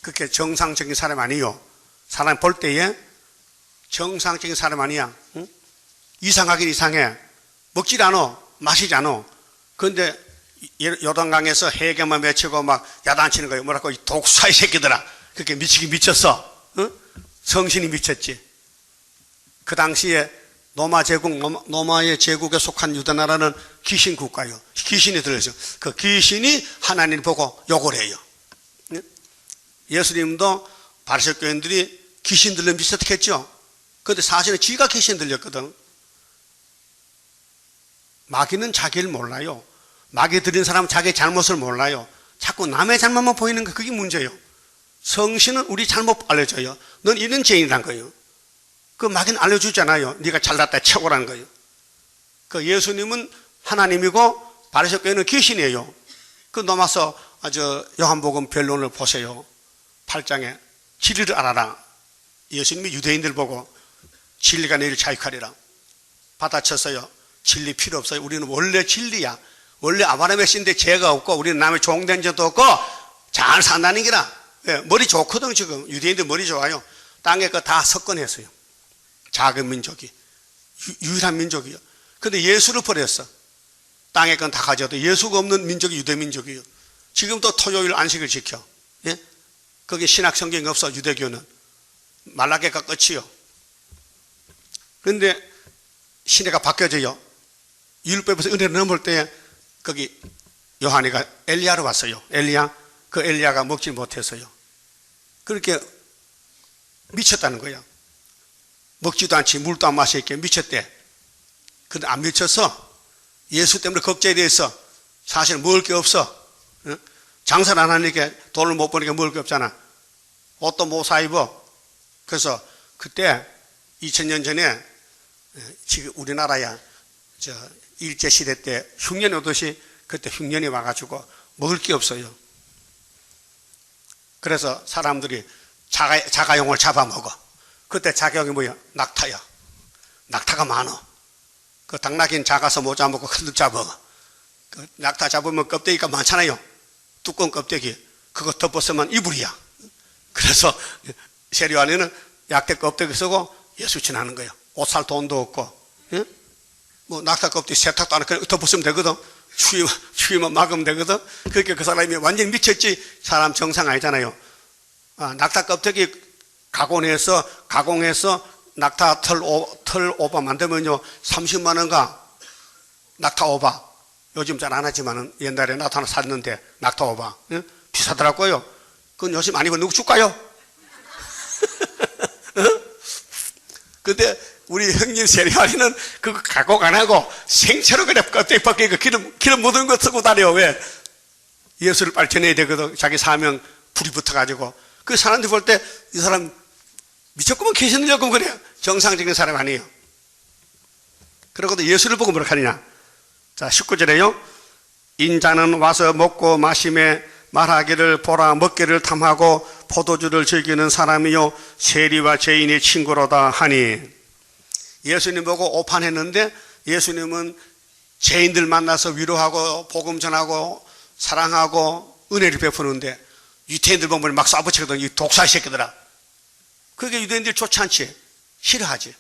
Speaker 1: 그렇게 정상적인 사람 아니요. 사람 볼 때에 정상적인 사람 아니야. 응? 이상하긴 이상해. 먹질 않아. 마시지 않아. 그런데 요단강에서 회개만 외치고 막 야단치는 거예요. 뭐라고, 이 독사의 새끼들아. 그렇게 미치긴 미쳤어. 응? 성신이 미쳤지. 그 당시에 로마의 제국에 속한 유다나라는 귀신 국가요. 귀신이 들어있어요. 그 귀신이 하나님을 보고 욕을 해요. 예수님도 바리새 교인들이 귀신 들려 미쳤겠죠. 그런데 사실은 쥐가 귀신 들렸거든. 마귀는 자기를 몰라요. 마귀 들인 사람은 자기의 잘못을 몰라요. 자꾸 남의 잘못만 보이는 거, 그게 문제예요. 성신은 우리 잘못 알려줘요. 넌 이런 죄인이란 거예요. 그 마귀는 알려주잖아요. 네가 잘났다 최고라는 거예요. 그 예수님은 하나님이고 바리새 교회는 귀신이에요. 그 넘어서 요한복음 변론을 보세요. 8장에 진리를 알아라. 예수님이 유대인들 보고 진리가 너희를 자유하리라. 받아쳤어요. 진리 필요 없어요. 우리는 원래 진리야. 원래 아브라함의 씨인데 죄가 없고 우리는 남의 종된 적도 없고 잘 산다는 기라. 예, 머리 좋거든. 지금 유대인들 머리 좋아요. 땅에 거 다 석권했어요. 작은 민족이 유일한 민족이요. 근데 예수를 버렸어. 땅에 건 다 가져도 예수가 없는 민족이 유대민족이에요. 지금도 토요일 안식을 지켜. 예? 거기 신학 성경이 없어. 유대교는 말라기가 끝이요. 그런데 시대가 바뀌어져요. 율법에서 은혜를 넘을 때 거기 요한이가 엘리야로 왔어요. 엘리야. 그 엘리야가 먹지 못했어요. 그렇게 미쳤다는 거예요. 먹지도 않지 물도 안 마시게 미쳤대. 근데 안 미쳐서 예수 때문에 걱정이 돼서 사실 먹을 게 없어. 장사를 안 하니까 돈을 못 버니까 먹을 게 없잖아. 옷도 못 사 입어. 그래서 그때 2000년 전에 지금 우리나라야 일제시대 때 흉년이 오듯이 그때 흉년이 와가지고 먹을 게 없어요. 그래서 사람들이 자가용을 잡아먹어. 그때 자격이 뭐야? 낙타야. 낙타가 많어. 그 당나귀는 작아서 못 잡아먹고 큰들 잡아. 그 낙타 잡으면 껍데기가 많잖아요. 두꺼운 껍데기. 그거 덮었으면 이불이야. 그래서 세리와리는 약대 껍데기 쓰고 예수 지나는 거예요. 옷 살 돈도 없고, 예? 뭐 낙타 껍데기 세탁도 안 하고 덮었으면 되거든. 추위만 막으면 되거든. 그렇게 그 사람이 완전히 미쳤지. 사람 정상 아니잖아요. 낙타 껍데기 가공해서 낙타 털 오바 만들면요 30만 원가 낙타 오바. 요즘 잘 안 하지만은 옛날에 낙타 하나 샀는데 낙타 오바, 예? 비싸더라고요. 그건 요즘 아니고 누구 줄까요? 근데 우리 형님 세리와리는 그거 가공 안 하고 생채로 그냥 껍데기 벗기고 기름 묻은 거 쓰고 다녀. 왜? 예수를 빨리 전해야 되거든. 자기 사명 불이 붙어가지고. 그 사람들이 볼 때 이 사람 미쳤구만 계셨느냐고 그래요. 정상적인 사람 아니에요. 그러고도 예수를 보고 뭐라 하느냐. 자, 19절에요. 인자는 와서 먹고 마심에 말하기를 보라 먹기를 탐하고 포도주를 즐기는 사람이요 세리와 죄인의 친구로다 하니. 예수님 보고 오판했는데 예수님은 죄인들 만나서 위로하고 복음 전하고 사랑하고 은혜를 베푸는데 유태인들 보면 막 쏴붙이거든. 이 독사 새끼들아. 그게 유대인들 좋지 않지. 싫어하지.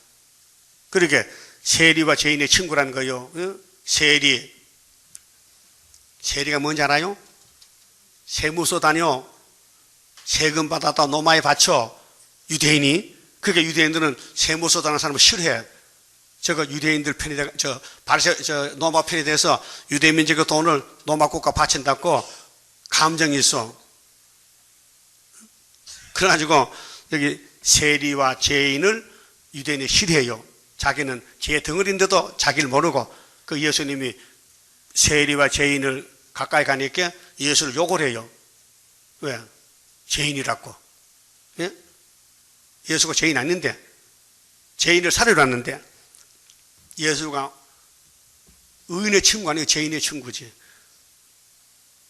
Speaker 1: 그러게 세리와 죄인의 친구라는 거요. 세리가 뭔지 알아요? 세무서 다녀 세금 받았다 노마에 바쳐 유대인이. 그게 유대인들은 세무서 다는 사람을 싫어해. 저거 유대인들 편이 돼, 노마 편이 돼서 유대민족의 돈을 노마 국가 바친다고 감정이 있어. 그래가지고 여기 세리와 죄인을 유대인이 싫어해요. 자기는 죄 덩어리인데도 자기를 모르고. 그 예수님이 세리와 죄인을 가까이 가니까 예수를 욕을 해요. 왜? 죄인이라고. 예? 예수가 죄인 아닌데, 죄인을 살해로 왔는데, 예수가 의인의 친구 아니고 죄인의 친구지.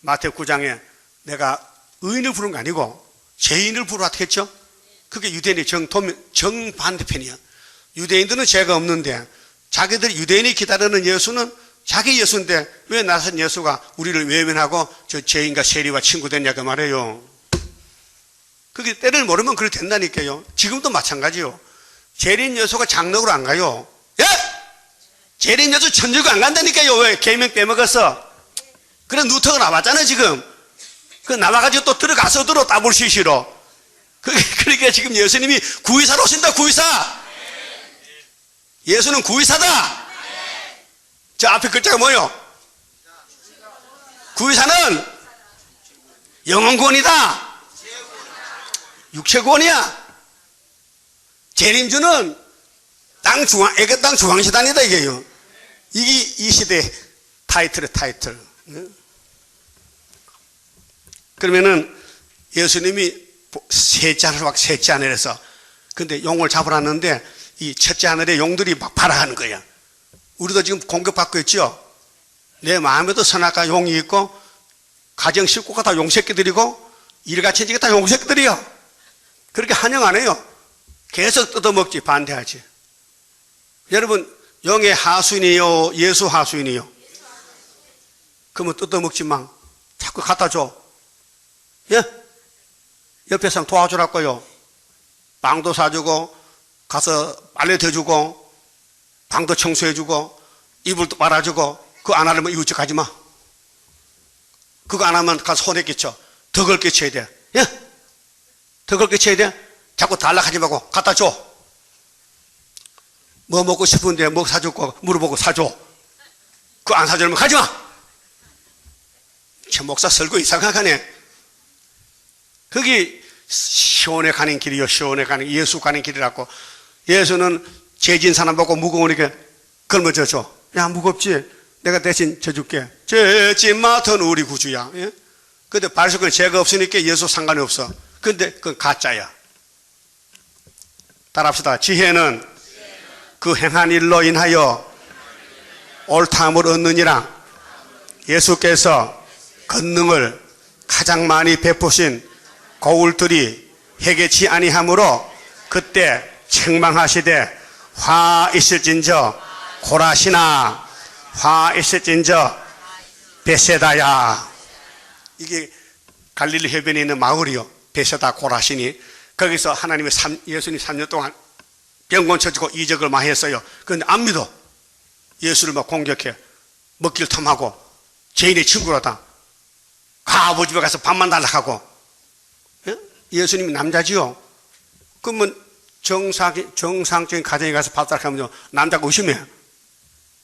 Speaker 1: 마태복음 9장에 내가 의인을 부른 거 아니고 죄인을 부르라 했겠죠? 그게 유대인의 정반대편이야. 유대인들은 죄가 없는데 자기들 유대인이 기다리는 예수는 자기 예수인데 왜 나선 예수가 우리를 외면하고 저 죄인과 세리와 친구 됐냐고 말해요. 그게 때를 모르면 그렇게 된다니까요. 지금도 마찬가지요. 재림 예수가 장로로 안 가요. 예? 재림 예수 천주교 안 간다니까요. 왜? 계명 빼먹었어. 그래 누터가 나왔잖아 지금. 그 나와가지고 또 들어가서 따블시시로. 그러니까 지금 예수님이 구의사로 오신다. 구의사. 예수는 구의사다. 저 앞에 글자가 뭐요? 구의사는 영혼구원이다. 육체구원이야. 재림주는 애가 땅 중앙시단이다 이게요. 이게 이 시대 타이틀. 그러면은 예수님이 셋째 하늘에서 근데 용을 잡으라는데 이 첫째 하늘에 용들이 막 발화하는 거야. 우리도 지금 공격받고 있죠. 내 마음에도 선악과 용이 있고 가정 식구가 다 용새끼들이고 일가친지가 다 용새끼들이야. 그렇게 환영 안 해요. 계속 뜯어먹지. 반대하지. 여러분 영의 하수인이요 예수 하수인이요? 그러면 뜯어먹지만 자꾸 갖다 줘. 예? 옆에 사람 도와주라고요. 빵도 사주고 가서 빨래 대주고 방도 청소해주고 이불도 빨아주고 그거 안 하려면 이웃집 가지마. 그거 안 하면 가서 손해 끼쳐. 덕을 끼쳐야 돼. 예? 덕을 끼쳐야 돼. 자꾸 달라하지 말고 갖다 줘. 뭐 먹고 싶은데 뭐 사줄거 물어보고 사줘. 그거 안 사주면 가지마. 저 목사 설교 이상하네. 그게 시온에 가는 길이요. 시온에 가는 예수 가는 길이라고. 예수는 죄진 사람 보고 무거우니까 걸머져 줘. 야 무겁지? 내가 대신 져줄게. 죄진 맡은 우리 구주야. 예? 근데 바리새인은 죄가 없으니까 예수 상관이 없어. 근데 그건 가짜야. 따라합시다. 지혜는 그 행한 일로 인하여 옳다함을 얻느니라. 예수께서 권능을 가장 많이 베푸신 거울들이 해결치 아니하므로 그때 책망하시되 화 있을진저 고라시나 화 있을진저 베세다야. 이게 갈릴리 해변에 있는 마을이요. 베세다 고라시니 거기서 하나님의 예수님 3년 동안 병곤 쳐지고 이적을 많이 했어요. 그런데 안 믿어. 예수를 막 공격해. 먹기를 탐하고 죄인의 친구로다. 아버지 집에 가서 밥만 달라고. 예수님이 남자지요. 그러면 정상적인 가정에 가서 밥 달라고 하면 남자가 의심해.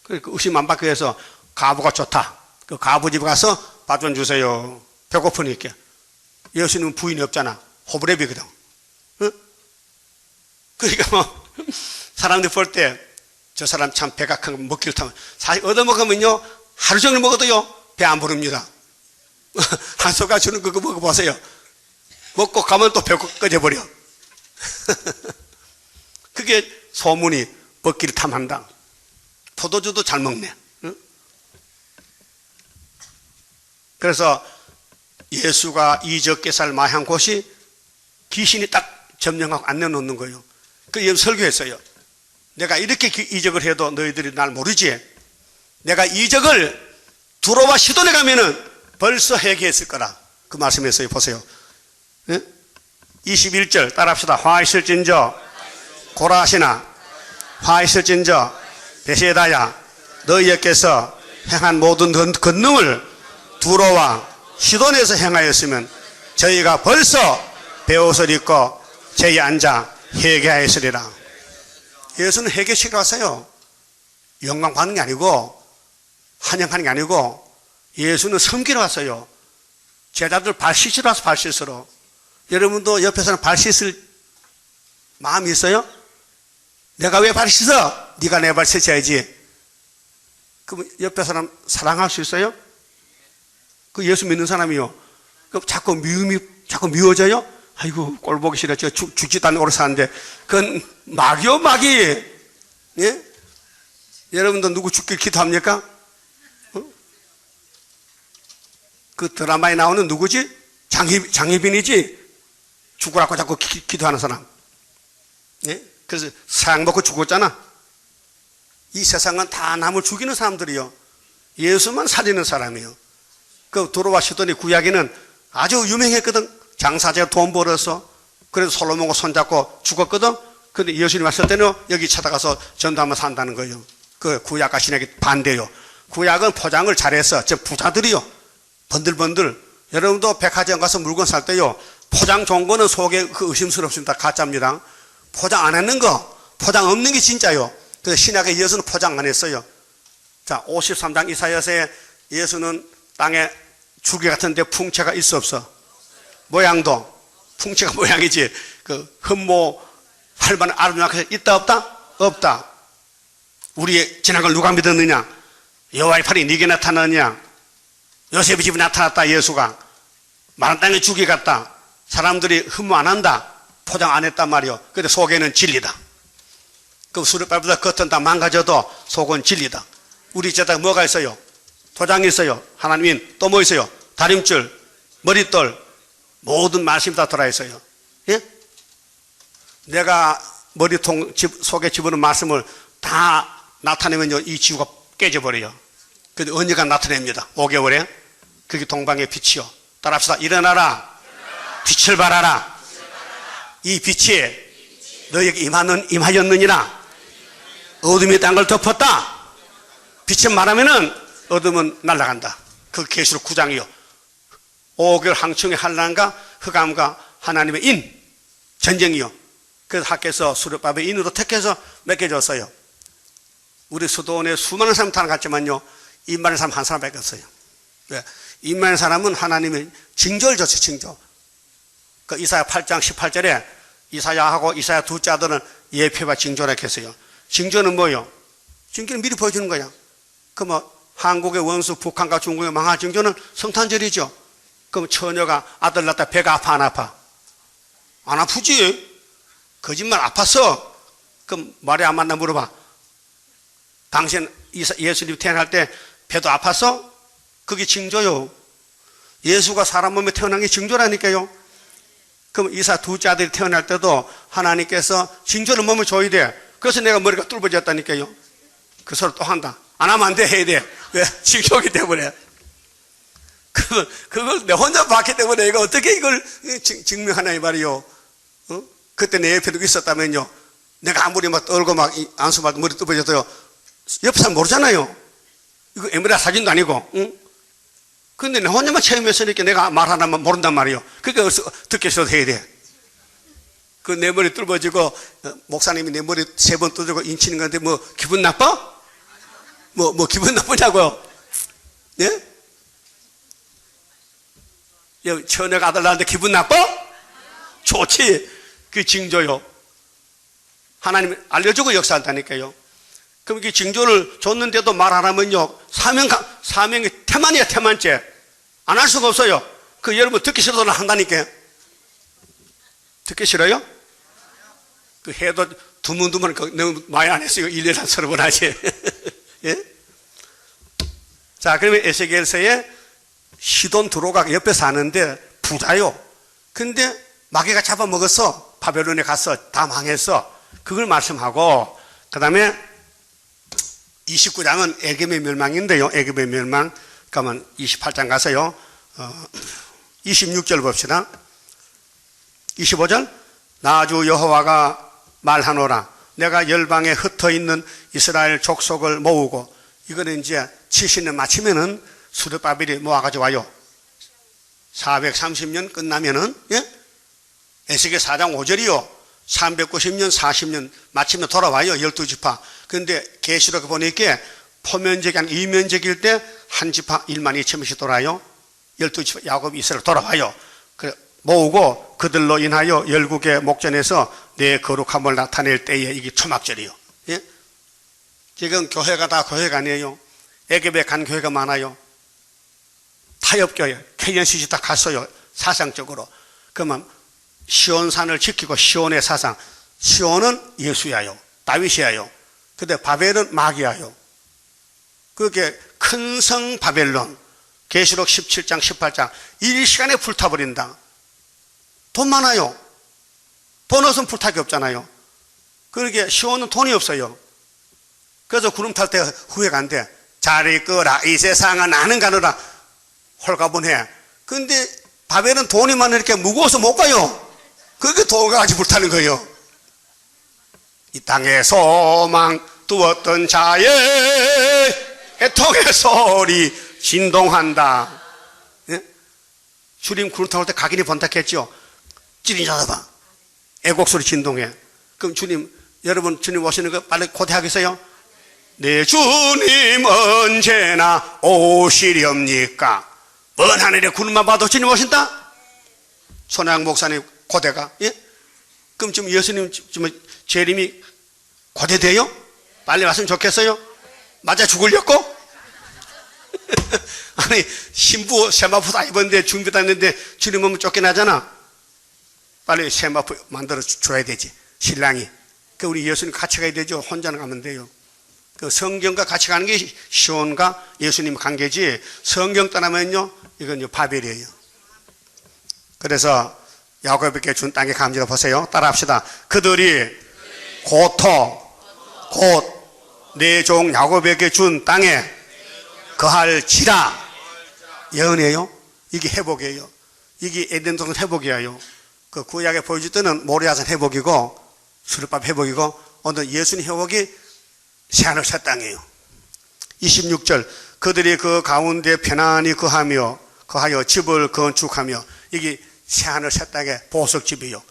Speaker 1: 그러니까 의심 안 받기 위해서 가부가 좋다. 그 가부 집에 가서 밥 좀 주세요. 배고프니까. 예수님은 부인이 없잖아. 호브랩이거든. 응? 그러니까 뭐 사람들이 볼 때 저 사람 참 배가 큰 거 먹기를 타면 사실 얻어먹으면요 하루 종일 먹어도요 배 안 부릅니다. 한소가 주는 그거 먹어보세요. 먹고 가면 또 배 꺼져버려. 그게 소문이 먹기를 탐한다. 포도주도 잘 먹네. 응? 그래서 예수가 이적개살 마한 곳이 귀신이 딱 점령하고 안 내놓는 거예요. 그 예수 설교했어요. 내가 이렇게 이적을 해도 너희들이 날 모르지. 내가 이적을 두로와 시돈에 가면은 벌써 회개했을 거라. 그 말씀했어요. 보세요. 21절 따라합시다. 화 있을진저 고라시나 화 있을진저 베세다야 너희에게서 행한 모든 권능을 두로와 시돈에서 행하였으면 저희가 벌써 베옷을 입고 제에 앉아 회개하였으리라. 예수는 회개시키러 왔어요. 영광 받는 게 아니고 환영하는 게 아니고 예수는 섬기러 왔어요. 제자들 발 씻으러 와서 발 씻으러. 여러분도 옆에서는 발 씻을 마음이 있어요? 내가 왜 발 씻어? 네가 내 발 씻어야지. 그럼 옆에 사람 사랑할 수 있어요? 그 예수 믿는 사람이요. 그럼 자꾸 미워져요? 아이고 꼴 보기 싫어. 저 죽지도 않는 오래 사는데 그건 막이요 막이. 예? 여러분도 누구 죽길 기도합니까? 그 드라마에 나오는 누구지? 장희빈이지? 죽으라고 자꾸 기도하는 사람. 예? 그래서 사약 먹고 죽었잖아. 이 세상은 다 남을 죽이는 사람들이요. 예수만 살리는 사람이요. 그 도로와 시돈의 구약에는 아주 유명했거든. 장사제가 돈 벌어서 그래서 솔로몬과 손잡고 죽었거든. 근데 예수님 왔을 때는 여기 찾아가서 전도하면 산다는 거예요. 그 구약과 신약이 반대요. 구약은 포장을 잘해서 저 부자들이요. 번들번들. 여러분도 백화점 가서 물건 살 때요. 포장 좋은 거는 속에 그 의심스럽습니다. 가짜입니다. 포장 안 했는 거, 포장 없는 게 진짜요. 그래서 신약의 예수는 포장 안 했어요. 자, 53장 이사야서에 예수는 땅에 줄기 같은데 풍채가 있어 없어? 모양도 풍채가 모양이지. 그 흠모 할만한 아름답게 있다 없다? 없다. 우리의 지난 걸 누가 믿었느냐? 여호와의 팔이 네게 나타나느냐? 요셉의 집에 나타났다. 예수가 마른 땅에 죽이 같다. 사람들이 흠모 안 한다. 포장 안 했단 말이요. 근데 속에는 진리다. 그 수르밥보다 겉은 다 망가져도 속은 진리다. 우리 제다 뭐가 있어요? 도장이 있어요. 하나님인 또 뭐 있어요? 다림줄, 머릿돌, 모든 말씀이 다 들어있어요. 예? 내가 머리통 속에 집어넣은 말씀을 다 나타내면요, 이 지구가 깨져버려요. 근데 언제가 나타냅니다. 5개월에. 그게 동방의 빛이요. 따라합시다. 일어나라. 빛을 발하라. 이 빛이 너에게 임하였느니라. 어둠이 딴 걸 덮었다. 빛은 말하면은 어둠은 날아간다. 그 계시록 9장이요. 5개월 항청의 환난과 흑암과 하나님의 인, 전쟁이요. 그래서 하께서 수르밥의 인으로 택해서 맡겨줬어요. 우리 수도원에 수많은 사람 타나갔지만요, 인 많은 사람 한 사람밖에 없어요. 왜? 인 많은 사람은 하나님의 징조를 줬어요, 징조. 그 이사야 8장 18절에 이사야하고 이사야 둘째 아들은 예표와 징조라 했어요. 징조는 뭐예요? 징조는 미리 보여주는 거야. 그 뭐 한국의 원수, 북한과 중국의 망할 징조는 성탄절이죠. 그럼 처녀가 아들 낳다 배가 아파 안 아파? 안 아프지. 거짓말 아팠어. 그럼 말이 안 맞나 물어봐. 당신 예수님 태어날 때 배도 아팠어? 그게 징조요. 예수가 사람 몸에 태어난 게 징조라니까요. 그럼 이사 둘째 아들이 태어날 때도 하나님께서 징조를 몸에 줘야 돼. 그래서 내가 머리가 뚫어졌다니까요. 그 소리 또 한다. 안 하면 안 돼, 해야 돼. 왜? 징조기 때문에.
Speaker 2: 그걸 내 혼자 봤기 때문에 내가 어떻게 이걸 증명하나 이 말이요. 그때 내 옆에 누구 있었다면요, 내가 아무리 막 떨고 막 안수 맞고 머리 뜯어져도요, 옆 사람 모르잖아요. 이거 에메랄드 사진도 아니고. 근데 내 혼자만 체험했으니까 내가 말 하나만 모른단 말이에요. 그러니까 듣기 싫어도 해야 돼. 그 내 머리 뚫어지고 목사님이 내 머리 3번 두드리고 인치는 건데 뭐 기분 나빠? 뭐 기분 나쁘냐고요? 예? 처녀가 아들 낳았는데 기분 나빠? 좋지. 그 징조요. 하나님이 알려주고 역사한다니까요. 그럼 이 징조를 줬는데도 말 안 하면요, 사명이 태만이야, 태만죄. 안 할 수가 없어요. 그 여러분 듣기 싫어도 한다니까. 듣기 싫어요? 그 해도 두문두문 너무 많이 안 했어요. 1년에 한 30번 하지. 예? 자, 그러면 에스겔서에 시돈 드로가 옆에 사는데 부자요. 근데 마귀가 잡아먹었어. 바벨론에 가서 다 망했어. 그걸 말씀하고, 그 다음에 29장은 애굽의 멸망인데요. 애굽의 멸망. 그러면 28장 가서요. 26절 봅시다. 25절. 나 주 여호와가 말하노라. 내가 열방에 흩어 있는 이스라엘 족속을 모으고, 이거는 이제 70년 마치면은 수르바벨이 모아가지고 와요. 430년 끝나면은, 예? 에스겔 4장 5절이요. 390년, 40년 마치면 돌아와요. 12지파. 그런데 계시록 보니까 포면적이 아니라 이면적일 때 한 지파 1만 2천 명씩 돌아요. 12지파 야곱 이스라엘 돌아와요. 그래 모으고 그들로 인하여 열국의 목전에서 내 거룩함을 나타낼 때에 이게 초막절이요. 예? 지금 교회가 다 교회가 아니에요. 애굽에 간 교회가 많아요. 타협교회, KNCC 다 갔어요. 사상적으로. 그러면 시온산을 지키고 시온의 사상. 시온은 예수야요. 다윗이야요. 근데 바벨은 마귀야요. 그게 큰 성 바벨론. 계시록 17장, 18장. 일시간에 불타버린다. 돈 많아요. 돈 없으면 불타기 없잖아요. 그러게 시온은 돈이 없어요. 그래서 구름 탈 때 후회가 안 돼. 잘 있거라. 이 세상은 나는 가느라. 홀가분해. 근데 바벨은 돈이 많으니까 무거워서 못 가요. 그렇게 돌같이 불타는 거예요. 이 땅에 소망 두었던 자의 애통의 소리 진동한다. 예? 주님 구름 타올 때 각인이 번탁했죠. 찌릿하다. 애곡 소리 진동해. 그럼 주님, 여러분 주님 오시는 거 빨리 고대하겠어요? 내 주님 언제나 오시렵니까? 먼 하늘에 구름만 봐도 주님 오신다? 손양 목사님 고대가, 예? 그럼 지금 예수님, 지금 재림이 고대돼요? 빨리 왔으면 좋겠어요? 맞아 죽으려고? 아니, 신부 세마포 다 입었는데 준비 다 했는데 주님 오면 쫓겨나잖아. 빨리 세마포 만들어 줘야 되지. 신랑이. 그 우리 예수님 같이 가야 되죠. 혼자는 가면 돼요. 그 성경과 같이 가는 게 시온과 예수님 관계지, 성경 떠나면요, 이건 바벨이에요. 그래서 야곱에게 준 땅의 감지를 보세요. 따라합시다. 그들이 고토 곧 내 종 야곱에게 준 땅에 거할지라. 예언이에요. 이게 회복이에요. 이게 에덴 동산 회복이에요. 그 구약에 보여줄 때는 모리아산 회복이고 수르밥 회복이고, 오늘 예수님 회복이 새하늘 새 땅이에요. 26절. 그들이 그 가운데 편안히 거하여 집을 건축하며. 이게 새하늘 새 땅의 보석집이요.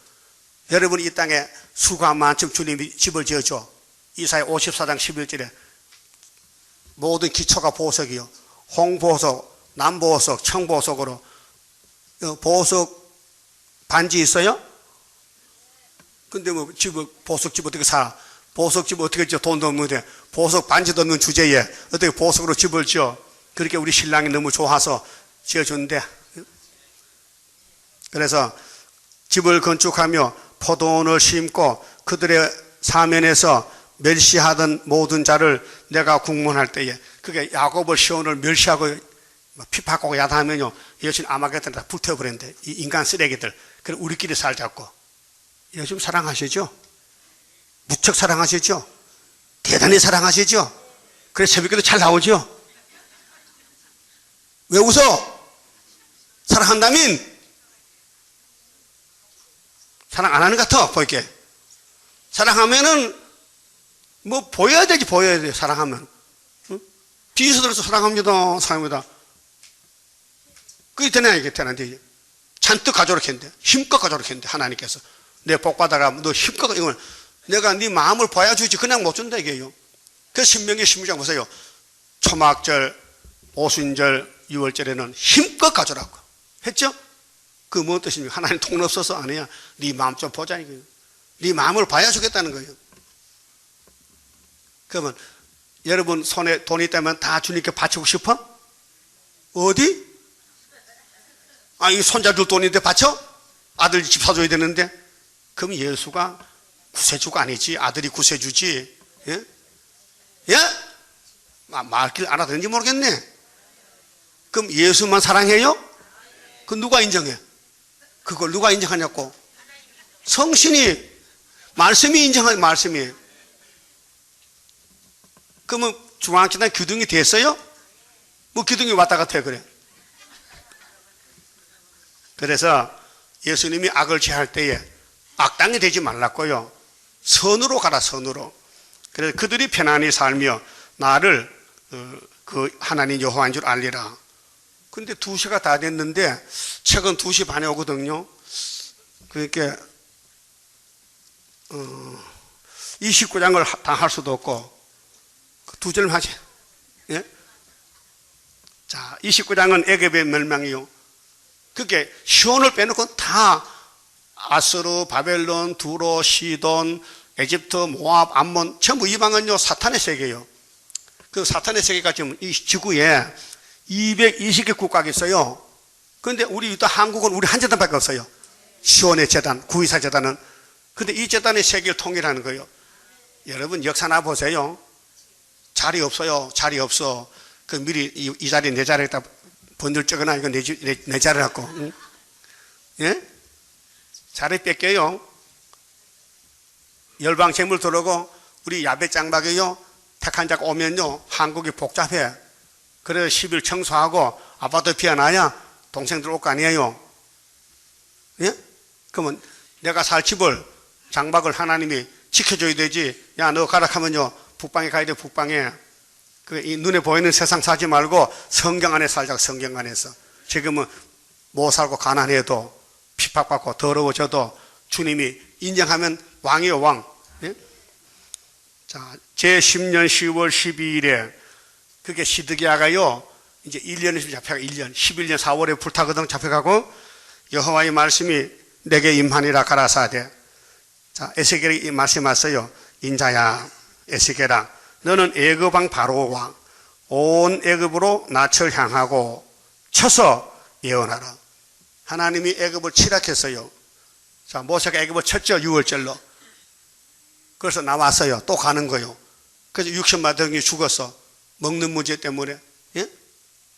Speaker 2: 여러분 이 땅에 수가 많지만 주님이 집을 지어줘. 이사야 54장 11절에 모든 기초가 보석이요. 홍보석, 남보석, 청보석으로. 보석 반지 있어요? 근데 뭐 집을, 보석집 어떻게 사? 보석집 어떻게 지어? 돈도 없는데 보석 반지도 없는 주제에 어떻게 보석으로 집을 지어? 그렇게 우리 신랑이 너무 좋아서 지어줬는데, 그래서 집을 건축하며 포도원을 심고 그들의 사면에서 멸시하던 모든 자를 내가 국문할 때에, 그게 야곱을 시온을 멸시하고 핍박하고 야단하면요, 예수님 아마겟돈에 다 불태워버렸는데, 이 인간 쓰레기들. 그래 우리끼리 살자고. 예수님 사랑하시죠? 무척 사랑하시죠? 대단히 사랑하시죠? 그래서 새벽에도 잘 나오죠? 왜 웃어? 사랑한다면 사랑 안 하는 것 같아 보이게. 사랑하면은 뭐 보여야 되지, 보여야 돼. 사랑하면 뒤에서 들어서 사랑합니다, 사랑합니다. 그게 되나? 이게 되나? 잔뜩 가져오라 했는데, 힘껏 가져오라 했는데, 하나님께서 내 복 받아라, 너 힘껏, 이걸 내가 네 마음을 보여주지 그냥 못 준다 이게요. 그래서 신명기 16장 보세요. 초막절, 오순절, 6월절에는 힘껏 가져오라고 했죠? 그 뭔 뜻입니까? 하나님 돈 없어서 아니야. 네 마음 좀 보자 이거예요. 네 마음을 봐야주겠다는 거예요. 그러면 여러분 손에 돈이 있다면 다 주님께 바치고 싶어? 어디? 아, 이 손자들 돈인데 바쳐? 아들 집 사줘야 되는데? 그럼 예수가 구세주가 아니지. 아들이 구세주지. 예? 예? 말길 알아듣는지 모르겠네. 그럼 예수만 사랑해요? 그 누가 인정해? 그걸 누가 인정하냐고? 성신이, 말씀이 인정하는 말씀이에요. 그러면 중앙재단 기둥이 됐어요? 뭐 기둥이 왔다 갔다 해 그래. 그래서 예수님이 악을 제할 때에 악당이 되지 말랐고요. 선으로 가라, 선으로. 그래서 그들이 편안히 살며 나를 그 하나님 여호와인 줄 알리라. 근데 2시가 다 됐는데 책은 2시 반에 오거든요. 그러니까 29장을 다 할 수도 없고 2절만 하지. 예? 자, 29장은 애굽의 멸망이요. 그게 시온을 빼놓고 다 아스루, 바벨론, 두로, 시돈, 에집트, 모압, 암몬 전부 이방은요 사탄의 세계예요. 그 사탄의 세계가 지금 이 지구에 220개 국가가 있어요. 그런데 우리 또 한국은 우리 한 재단밖에 없어요. 시온의 재단, 구이사 재단은. 근데 이 재단의 세계를 통일하는 거예요. 여러분 역사나 보세요. 자리 없어요. 자리 없어. 그 미리 이 자리 내 자리에다 번들 적어놔. 이거 내 자리라고. 응? 예? 자리 뺏겨요. 열방 재물 들어오고 우리 야베 장박이요. 택한 자가 오면요. 한국이 복잡해. 그래서 10일 청소하고 아파트 피어나야 동생들 올 거 아니에요. 예? 그러면 내가 살 집을 장박을 하나님이 지켜줘야 되지. 야, 너 가라 하면요. 북방에 가야 돼, 북방에. 이 눈에 보이는 세상 사지 말고 성경 안에 살자고, 성경 안에서. 지금은 못 살고 가난해도 핍박받고 더러워져도 주님이 인정하면 왕이요, 왕. 예? 자, 제10년 10월 12일에 그게 시드기야가요, 이제 1년이 잡혀가 1년, 11년 4월에 불타거든 잡혀가고 여호와의 말씀이 내게 임하니라 가라사대. 자, 에스겔이 말씀하셨어요. 인자야, 에스겔아, 너는 애굽 왕 바로와 온 애굽으로 낯을 향하고 쳐서 예언하라. 하나님이 애굽을 치락했어요. 자, 모세가 애굽을 쳤죠, 6월절로. 그래서 나왔어요. 또 가는 거예요. 그래서 60만 명이 죽었어. 먹는 문제 때문에. 예?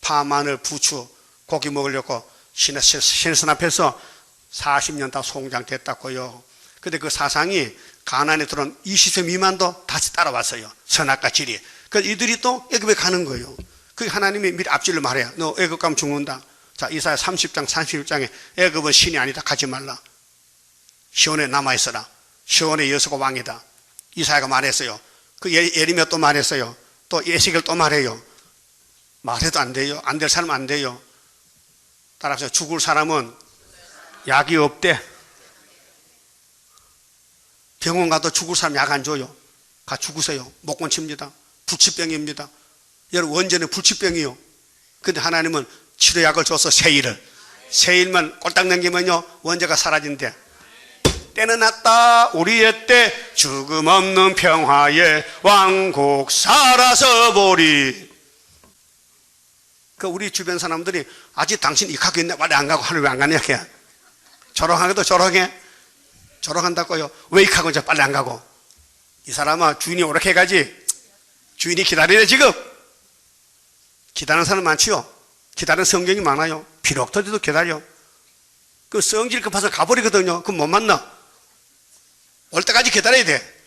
Speaker 2: 파, 마늘, 부추, 고기 먹으려고 신선 앞에서 40년 다 송장됐다고요. 근데 그 사상이 가나안에 들어온 20세 미만도 다시 따라왔어요. 선악과 지리. 그래서 이들이 또 애굽에 가는 거예요. 그게 하나님이 미리 앞질러 말해요. 너 애굽 가면 죽는다. 자, 이사야 30장, 31장에 애굽은 신이 아니다. 가지 말라. 시온에 남아있어라. 시온의 여수가 왕이다. 이사야가 말했어요. 그 예레미야 또 말했어요. 또 에스겔 또 말해요. 말해도 안 돼요. 안 될 사람 안 돼요. 따라서 죽을 사람은 약이 없대. 병원 가도 죽을 사람 약 안 줘요. 가 죽으세요. 목권 칩니다. 불치병입니다. 여러분 원죄는 불치병이요. 근데 하나님은 치료약을 줘서 세일만 꼴딱 넘기면요 원죄가 사라진대. 때는 났다 우리의 때 죽음 없는 평화의 왕국 살아서 보리. 그 우리 주변 사람들이 아직 당신 입학교 있네 빨리 안 가고 하늘 왜 안 가냐 걔. 졸업하게도 졸업해. 졸업한다고요. 왜 입학은 저 빨리 안 가고. 이 사람아 주인이 오락해 가지. 주인이 기다리네 지금. 기다리는 사람 많지요. 기다리는 성경이 많아요. 비록 더디도 기다려. 그 성질 급해서 가버리거든요. 그럼 못 만나. 올 때까지 기다려야 돼.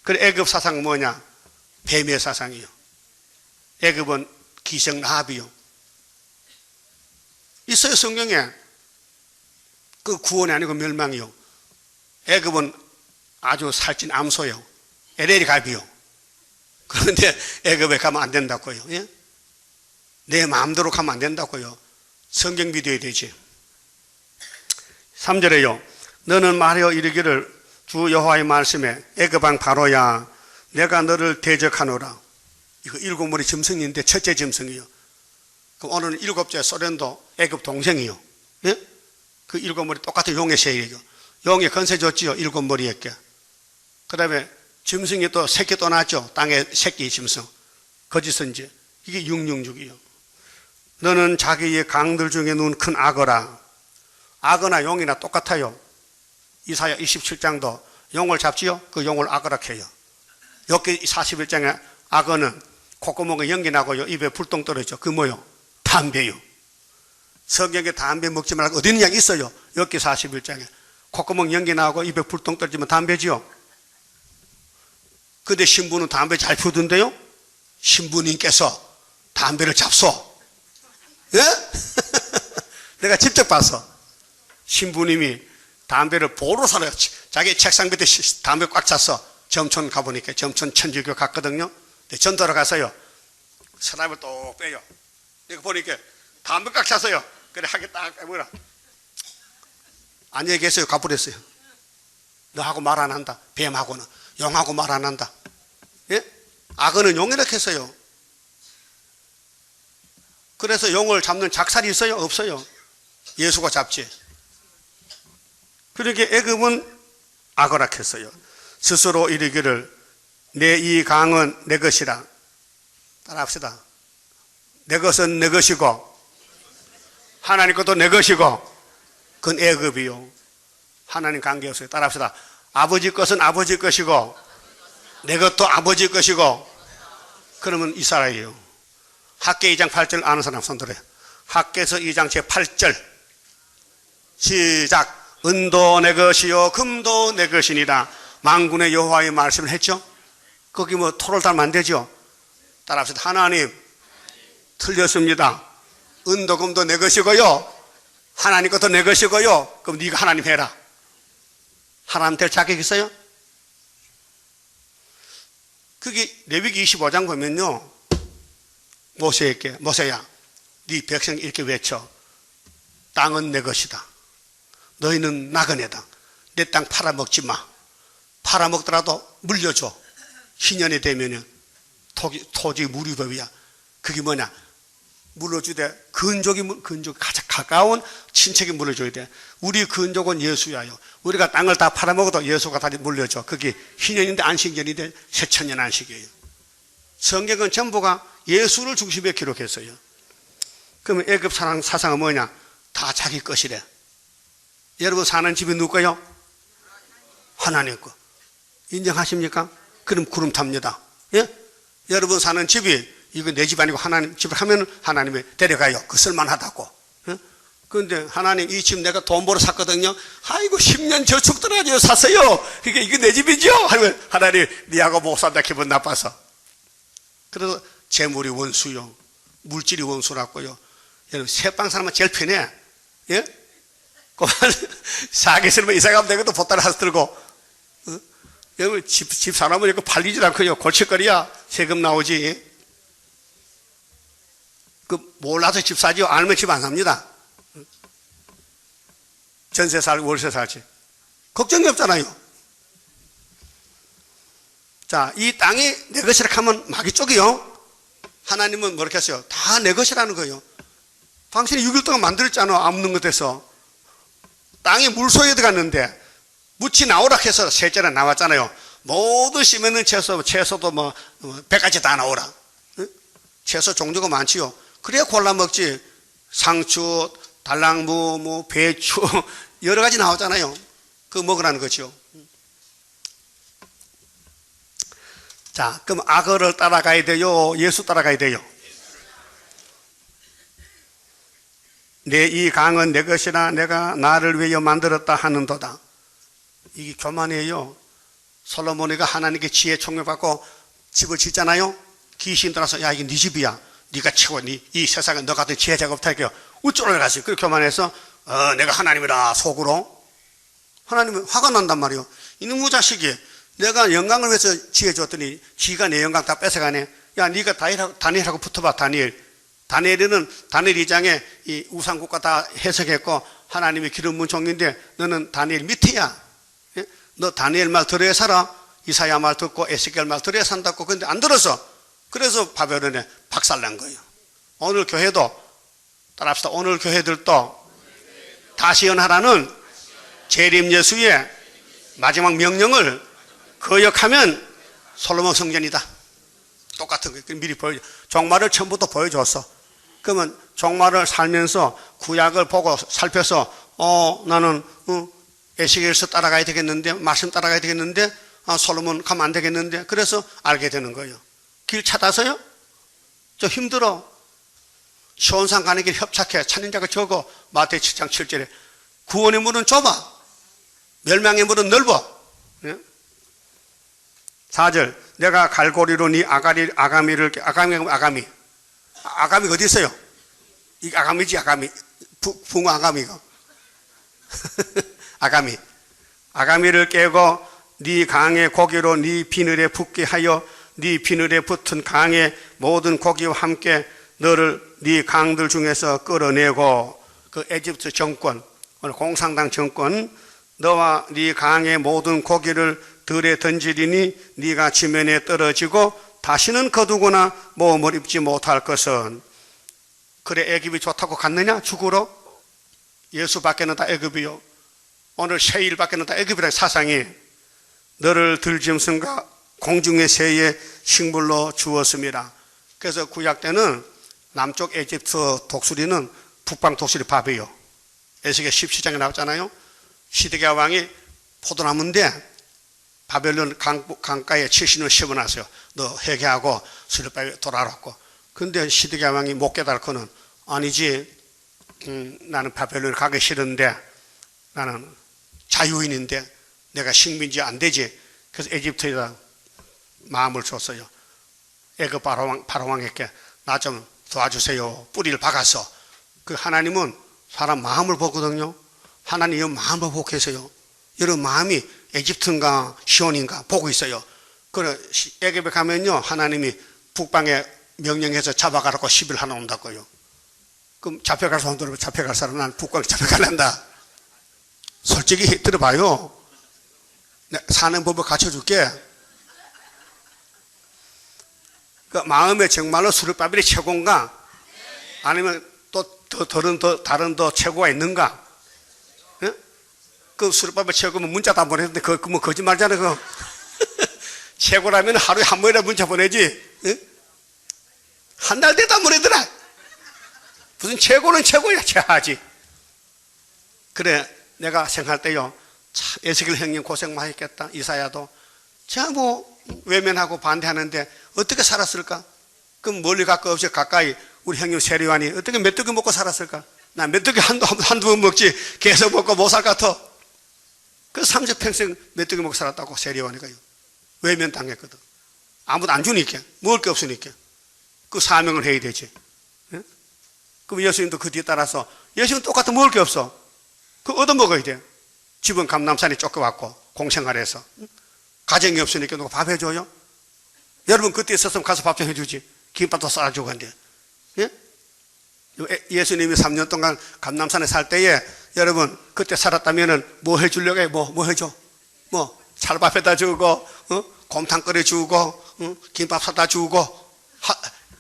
Speaker 2: 그래 애굽 사상은 뭐냐? 뱀의 사상이요. 애굽은 기생 라합이요. 있어요, 성경에. 그 구원이 아니고 멸망이요. 애굽은 아주 살찐 암소요. LL이 갈비요. 그런데 애굽에 가면 안 된다고요. 예? 내 마음대로 가면 안 된다고요. 성경 믿어야 되지. 3절에요. 너는 말하여 이르기를 주 여호와의 말씀에 애굽왕 바로야 내가 너를 대적하노라. 이거 7머리 짐승인데 첫째 짐승이요. 그럼 오늘은 7째 소련도 애굽 동생이요. 예? 그 7머리 똑같은 용의 새이요. 용의 건세 줬지요. 7머리에게. 그 다음에 짐승이 또 새끼 또 낳았죠. 땅에 새끼 짐승. 거짓선지. 이게 666이요. 너는 자기의 강들 중에 눈 큰 악어라. 악어나 용이나 똑같아요. 이사야 27장도 용을 잡지요. 그 용을 악어라 해요. 여기 41장에 악어는 콧구멍에 연기 나고요. 입에 불똥 떨어져. 그 뭐요? 담배요. 성경에 담배 먹지 말고 어디 있느냐 있어요. 여기 41장에 콧구멍 연기 나고 입에 불똥 떨어지면 담배지요. 근데 신부는 담배 잘 피우던데요. 신부님께서 담배를 잡소. 예? 내가 직접 봤어. 신부님이 담배를 보러 사러 자기 책상 밑에 담배 꽉 찼어. 점촌 가보니까 점촌 천주교 갔거든요. 근데 전도로 가서요. 서랍을 똑 빼요. 이거 보니까 담배 꽉 찼어요. 그래 하게 딱 빼보라. 안녕히 계세요. 가버렸어요. 너하고 말 안 한다. 뱀하고는 용하고 말 안 한다. 예? 악어는 용이라 했어요. 그래서 용을 잡는 작살이 있어요? 없어요? 예수가 잡지. 그렇게 애굽은 악어라 했어요. 스스로 이르기를 내 이 강은 내 것이라. 따라합시다. 내 것은 내 것이고 하나님 것도 내 것이고 그건 애굽이요. 하나님 관계없어요. 따라합시다. 아버지 것은 아버지 것이고 내 것도 아버지 것이고 그러면 이스라엘이에요. 학계 2장 8절 아는 사람 손 들어요. 학계서 2장 제 8절 시작. 은도 내 것이요 금도 내 것이니라. 만군의 여호와의 말씀을 했죠. 거기 뭐 토를 달면 안 되죠. 따라합시다. 하나님 틀렸습니다. 은도 금도 내 것이고요 하나님 것도 내 것이고요. 그럼 네가 하나님 해라. 하나님 될 자격 있어요? 그게 레위기 25장 보면요. 모세에게 모세야 네 백성 이렇게 외쳐. 땅은 내 것이다. 너희는 나그네다. 내 땅 팔아먹지 마. 팔아먹더라도 물려줘. 희년이 되면은 토지 무리법이야. 그게 뭐냐? 물려주되 근족이 가장 가까운 친척이 물려줘야 돼. 우리 근족은 예수야요. 우리가 땅을 다 팔아먹어도 예수가 다 물려줘. 그게 희년인데 안식년인데 새천년 안식이에요. 성경은 전부가 예수를 중심에 기록했어요. 그러면 애굽 사상은 뭐냐? 다 자기 것이래. 여러분 사는 집이 누구 거요? 하나님 거. 인정하십니까? 그럼 구름 탑니다. 예? 여러분 사는 집이 이거 내 집 아니고 하나님 집을 하면 하나님이 데려가요. 그 쓸만하다고. 예? 그런데 하나님 이 집 내가 돈 벌어 샀거든요. 아이고 10년 저축 들어가지고 샀어요. 그러니까 이거 내 집이죠? 하면 하나님 니하고 못 산다 기분 나빠서. 그래서 재물이 원수요. 물질이 원수라고요. 여러분 새빵 사람은 제일 편해. 예? 그만 사기 싫으면 이사 가면 되거든. 보따리 하나 들고. 어? 여러분 집 사람은 이거 팔리질 않고요. 골칫거리야. 세금 나오지. 그 몰라서 집 사지요. 알면 집 안 삽니다. 전세 살고 월세 살지. 걱정이 없잖아요. 자, 이 땅이 내 것이라 하면 마귀 쪽이요. 하나님은 뭐렇게 했어요? 다 내 것이라는 거예요. 당신이 6일 동안 만들었잖아. 없는 것에서. 땅이 물소에 들어갔는데 묻히 나오라 해서 셋째나 나왔잖아요. 모두 심는 채소도 뭐 100가지 다 나오라. 응? 채소 종류가 많지요. 그래야 골라 먹지. 상추, 달랑무, 뭐 배추 여러 가지 나오잖아요. 그거 먹으라는 거죠. 자, 그럼 악어를 따라가야 돼요? 예수 따라가야 돼요? 내 이 강은 내 것이라 내가 나를 위하여 만들었다 하는도다. 이게 교만이에요. 솔로몬이가 하나님께 지혜 총명받고 집을 짓잖아요. 귀신 들어서 야 이게 네 집이야. 네가 최고. 이 세상에 너 같은 지혜자가 없다. 우쭐 올라갔어요. 그렇게 교만해서 내가 하나님이라 속으로. 하나님은 화가 난단 말이에요. 이놈의 자식이 내가 영광을 위해서 지어줬더니 지가 내 영광 다 뺏어가네. 야, 네가 다니엘하고 붙어봐. 다니엘은 다니엘 2장에 이 우상국가 다 해석했고 하나님의 기름 부은 종인데 너는 다니엘 밑에야. 예? 너 다니엘 말 들어야 살아. 이사야 말 듣고 에스겔 말 들어야 산다고. 근데 안 들어서. 그래서 바벨론에 박살난 거예요. 오늘 교회도 따라합시다. 오늘 교회들도 다시 연하라는 재림 예수의 마지막 명령을 거역하면 솔로몬 성전이다. 똑같은 거예요. 미리 보여줘. 종말을 처음부터 보여줬어. 그러면 종말을 살면서 구약을 보고 살펴서 나는 에스겔서 따라가야 되겠는데, 말씀 따라가야 되겠는데, 솔로몬 가면 안 되겠는데, 그래서 알게 되는 거예요. 길 찾아서요? 저 힘들어. 시온산 가는 길 협착해. 찾는 자가 적어. 마태복음 7장 7절에 구원의 문은 좁아. 멸망의 문은 넓어. 4절 내가 갈고리로 네 아가미가 어디 있어요? 이 아가미지. 붕어 아가미가 아가미를 깨고 네 강의 고기로 네 비늘에 붙게 하여 네 비늘에 붙은 강의 모든 고기와 함께 너를 네 강들 중에서 끌어내고. 그 에집트 정권, 공산당 정권, 너와 네 강의 모든 고기를 들에 던지리니 네가 지면에 떨어지고 다시는 거두거나 모험을 입지 못할 것은. 그래 애굽이 좋다고 갔느냐? 죽으러? 예수 밖에는 다 애굽이요. 오늘 세일 밖에는 다 애굽이라. 사상이 너를 들짐승과 공중의 새의 식물로 주었습니다. 그래서 구약 때는 남쪽 에집트 독수리는 북방 독수리 밥이에요. 에스겔 17장에 나왔잖아요. 시드기야 왕이 포도나무인데 바벨론 강가에 70년 심어놨어요. 너 회개하고 수렵바에 돌아왔고. 근데 시드기야 왕이 못 깨달고는 아니지, 나는 바벨론에 가기 싫은데, 나는 자유인인데 내가 식민지 안 되지. 그래서 에집트에다 마음을 줬어요. 애굽 바로왕에게 나 좀 도와주세요. 뿌리를 박아서. 그 하나님은 사람 마음을 보거든요. 하나님 이 마음을 보고 계세요. 여러분 마음이 에집트인가 시온인가 보고 있어요. 그래 애굽에 가면요 하나님이 북방에 명령해서 잡아가라고 시비를 하나 온다고요. 그럼 잡혀갈 사람들은 잡혀갈 사람, 난 북방 잡혀갈란다. 솔직히 들어봐요. 사는 법을 가르쳐줄게. 그 마음에 정말로 수르바벨이 최고인가? 아니면 또 다른 더 최고가 있는가? 예? 그 수르바벨 최고면 문자 다 보냈는데 그거 뭐 거짓말이잖아. 그거. 최고라면 하루에 한 번이라 문자 보내지. 예? 한 달 돼도 안 보내더라. 무슨 최고는 최고야, 최하지. 그래 내가 생각할 때요, 참 에스겔 형님 고생 많이 했겠다. 이사야도 제가 뭐 외면하고 반대하는데 어떻게 살았을까? 그럼 멀리 갈 거 없이 가까이 우리 형님 세리완이 어떻게 메뚜기 먹고 살았을까? 나 메뚜기 한두 번 먹지 계속 먹고 못 살 것 같아. 그 30평생 메뚜기 먹고 살았다고 세리완이가요. 외면 당했거든. 아무도 안 주니까, 먹을 게 없으니까. 그 사명을 해야 되지. 예? 그럼 예수님도 그 뒤에 따라서, 예수님 똑같은 먹을 게 없어. 그 얻어먹어야 돼. 집은 감남산에 쫓겨왔고 공생활해서. 가정이 없으니까 누가 밥 해줘요? 여러분 그때 있었으면 가서 밥 좀 해주지. 김밥도 싸주고 한대. 예? 예수님이 3년 동안 감남산에 살 때에 여러분 그때 살았다면은 뭐 해주려고 해? 뭐 해줘? 뭐 찰밥 해다 주고, 곰탕 끓여주고, 김밥 사다 주고.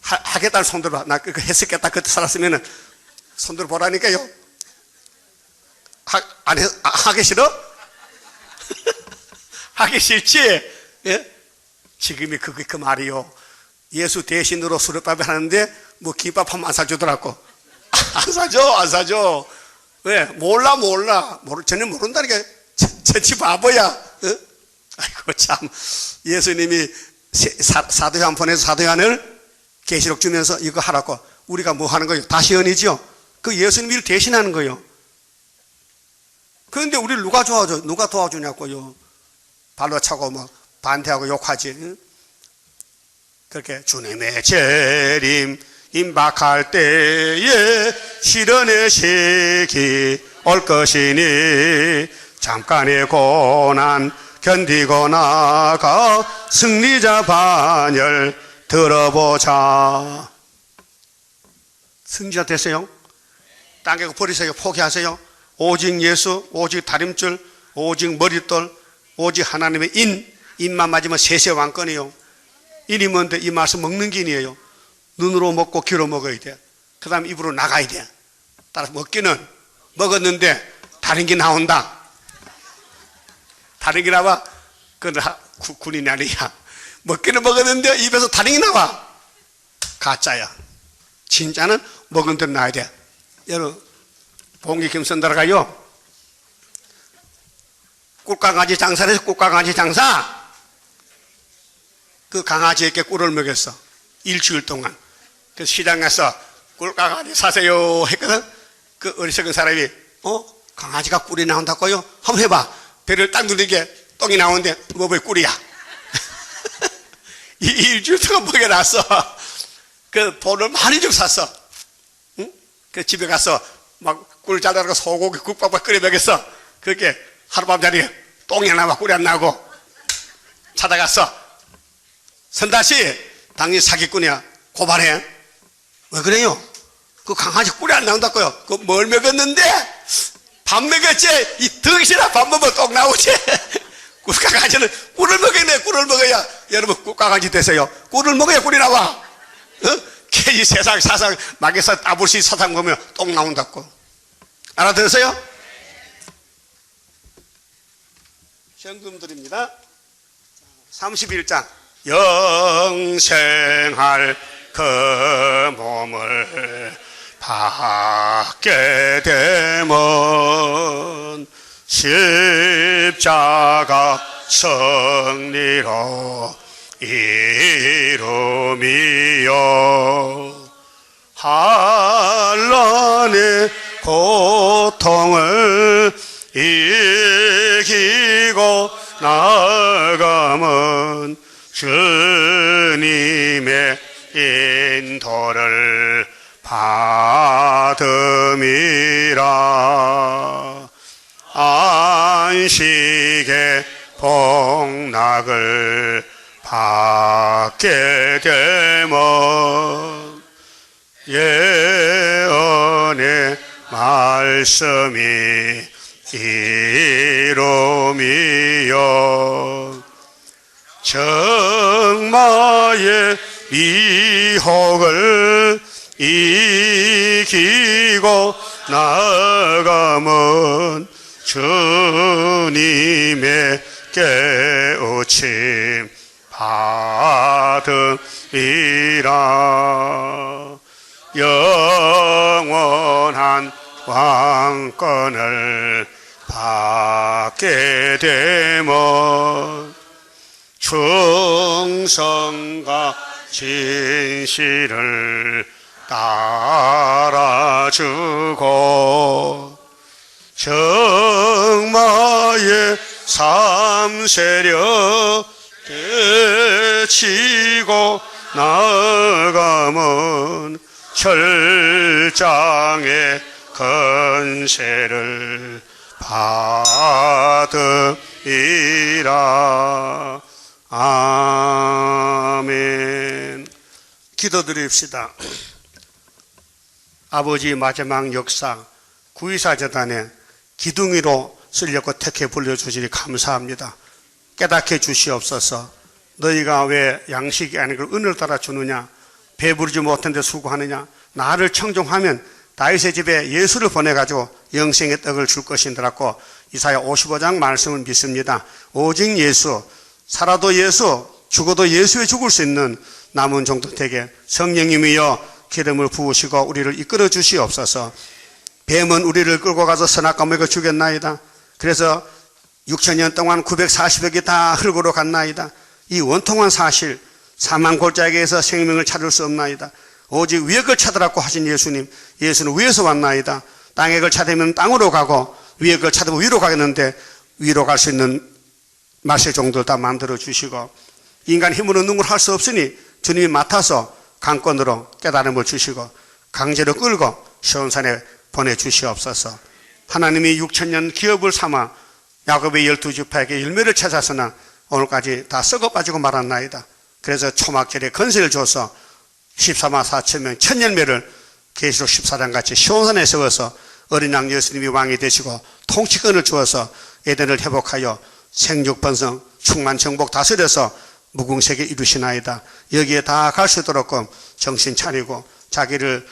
Speaker 2: 하겠다는 손들어. 나 그거 했었겠다. 그때 살았으면은 손들어 보라니까요. 하기 싫어? 하기 싫지? 예? 지금이 그게 그 말이요. 예수 대신으로 수렵밥을 하는데 뭐 김밥 하면 안 사주더라고. 안 사줘. 왜? 몰라. 전혀 모른다니까. 전치 바보야. 어? 아이고 참. 예수님이 사도요한 보내서 사도요한을 계시록 주면서 이거 하라고. 우리가 뭐 하는 거예요? 다시언이죠. 그 예수님 일 대신하는 거예요. 그런데 우리를 누가 도와줘? 누가 도와주냐고요. 발로 차고 뭐 반대하고 욕하지. 그렇게 주님의 재림
Speaker 1: 임박할 때에 시련의 시기 올 것이니 잠깐의 고난 견디고 나가 승리자 반열 들어보자. 승리자 되세요. 땅에 버리세요. 포기하세요. 오직 예수, 오직 다림줄, 오직 머릿돌, 오직 하나님의 인만 맞으면 세세왕권이요. 인이 뭔데? 이 말씀 먹는 게 인이에요. 눈으로 먹고 귀로 먹어야 돼. 그 다음에 입으로 나가야 돼. 따라서 먹기는 먹었는데 다른 게 나온다. 다른 게 나와? 그건 군인이 아니야. 먹기는 먹었는데 입에서 다른 게 나와. 가짜야. 진짜는 먹은 대로 나야 돼. 여러분, 봉기 김선 들어가요. 꿀강아지 장사를 해서 꿀강아지 장사. 그 강아지에게 꿀을 먹였어. 일주일 동안. 그래서 시장 가서 꿀강아지 사세요 했거든. 그 어리석은 사람이 강아지가 꿀이 나온다고요? 한번 해봐. 배를 딱 누르게 똥이 나오는데 뭐 꿀이야. 이 일주일 동안 먹여놨어. 그 돈을 많이 주고 샀어. 응? 그 집에 가서 막 꿀 잘라서 소고기 국밥을 끓여 먹였어. 그렇게 하룻밤자리 똥이 안 나와 꿀이 안 나고 찾아갔어. 선다씨, 당연히 사기꾼이야. 고발해. 왜 그래요? 그 강아지 꿀이 안 나온다고요. 그 뭘 먹였는데? 밥 먹였지. 이 덩신아 밥 먹으면 똥 나오지. 꿀강아지는 꿀을 먹여야 꿀을 먹어야. 여러분 꿀강아지 되세요. 꿀을 먹어야 꿀이 나와. 이 세상 사상 막에서 따블시 사상 보면 똥 나온다고. 알아들으세요? 현금 드립니다. 31장. 영생할 그 몸을 받게 되면 십자가 승리로 이루미요 한란의 고통을 이기고 나가면 주님의 인도를 받음이라. 안식의 복락을 받게 되면 예언의 말씀이 이루미요 정마의 미혹을 이기고 나가면 주님의 깨우침 받음이라. 영원한 왕권을 받게 되면 충성과 진실을 따라주고 정마의 삼세력 되치고 나가면 철장의 건세를 받으리라. 아멘. 기도드립시다. 아버지 마지막 역사 구의사재단에 기둥이로 쓰려고 택해 불려주시니 감사합니다. 깨닫게 주시옵소서. 너희가 왜 양식이 아니고 은을 따라 주느냐, 배부르지 못한데 수고하느냐. 나를 청종하면 다윗의 집에 예수를 보내가지고 영생의 떡을 줄 것인더라고 이사야 55장 말씀을 믿습니다. 오직 예수, 살아도 예수, 죽어도 예수에 죽을 수 있는 남은 종들에게 성령님이여 기름을 부으시고 우리를 이끌어 주시옵소서. 뱀은 우리를 끌고 가서 선악과 먹여 죽였나이다. 그래서 6,000년 동안 940억이 다 흙으로 갔나이다. 이 원통한 사실, 사망 골짜기에서 생명을 찾을 수 없나이다. 오직 위의 걸 찾으라고 하신 예수님, 예수는 위에서 왔나이다. 땅의 걸 찾으면 땅으로 가고 위의 걸 찾으면 위로 가겠는데 위로 갈 수 있는 말세 종들 다 만들어 주시고 인간 힘으로 능을 할 수 없으니 주님이 맡아서 강권으로 깨달음을 주시고 강제로 끌고 시온산에 보내주시옵소서. 하나님이 6천년 기업을 삼아 야곱의 12지파에게 열매를 찾아서는 오늘까지 다 썩어 빠지고 말았나이다. 그래서 초막절에 건세를 줘서 14만 4천 명 천열매를 계시록 14장 같이 시온산에 세워서 어린 양 예수님이 왕이 되시고 통치권을 주어서 에덴을 회복하여 생육번성 충만정복 다스려서 무궁세계 이루시나이다. 여기에 다 갈 수 있도록 정신 차리고 자기를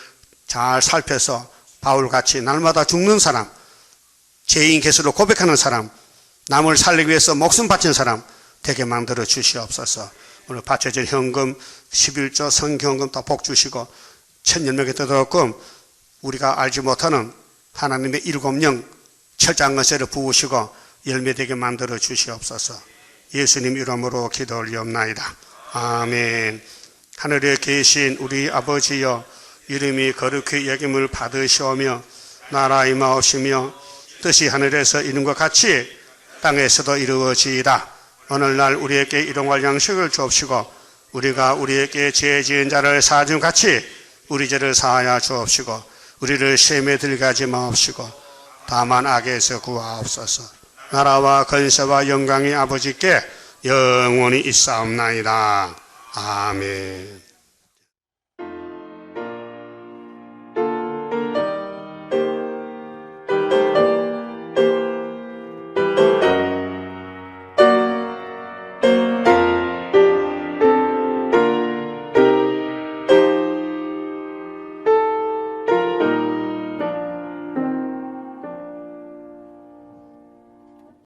Speaker 1: 잘 살펴서 바울같이 날마다 죽는 사람, 죄인 개수로 고백하는 사람, 남을 살리기 위해서 목숨 바친 사람 되게 만들어 주시옵소서. 오늘 바쳐질 현금 11조 성경금 다 복 주시고 천년명에 떠들었고 우리가 알지 못하는 하나님의 일곱 영 철장건세를 부으시고 열매되게 만들어 주시옵소서. 예수님 이름으로 기도 올리옵나이다. 아멘. 하늘에 계신 우리 아버지여, 이름이 거룩히 여김을 받으시오며 나라 임하옵시며 뜻이 하늘에서 이룬 것 같이 땅에서도 이루어지이다. 오늘날 우리에게 일용할 양식을 주옵시고 우리가 우리에게 죄 지은 자를 사준 같이 우리 죄를 사하여 주옵시고 우리를 시험에 들게 하지 마옵시고 다만 악에서 구하옵소서. 나라와 권세와 영광이 아버지께 영원히 있사옵나이다. 아멘.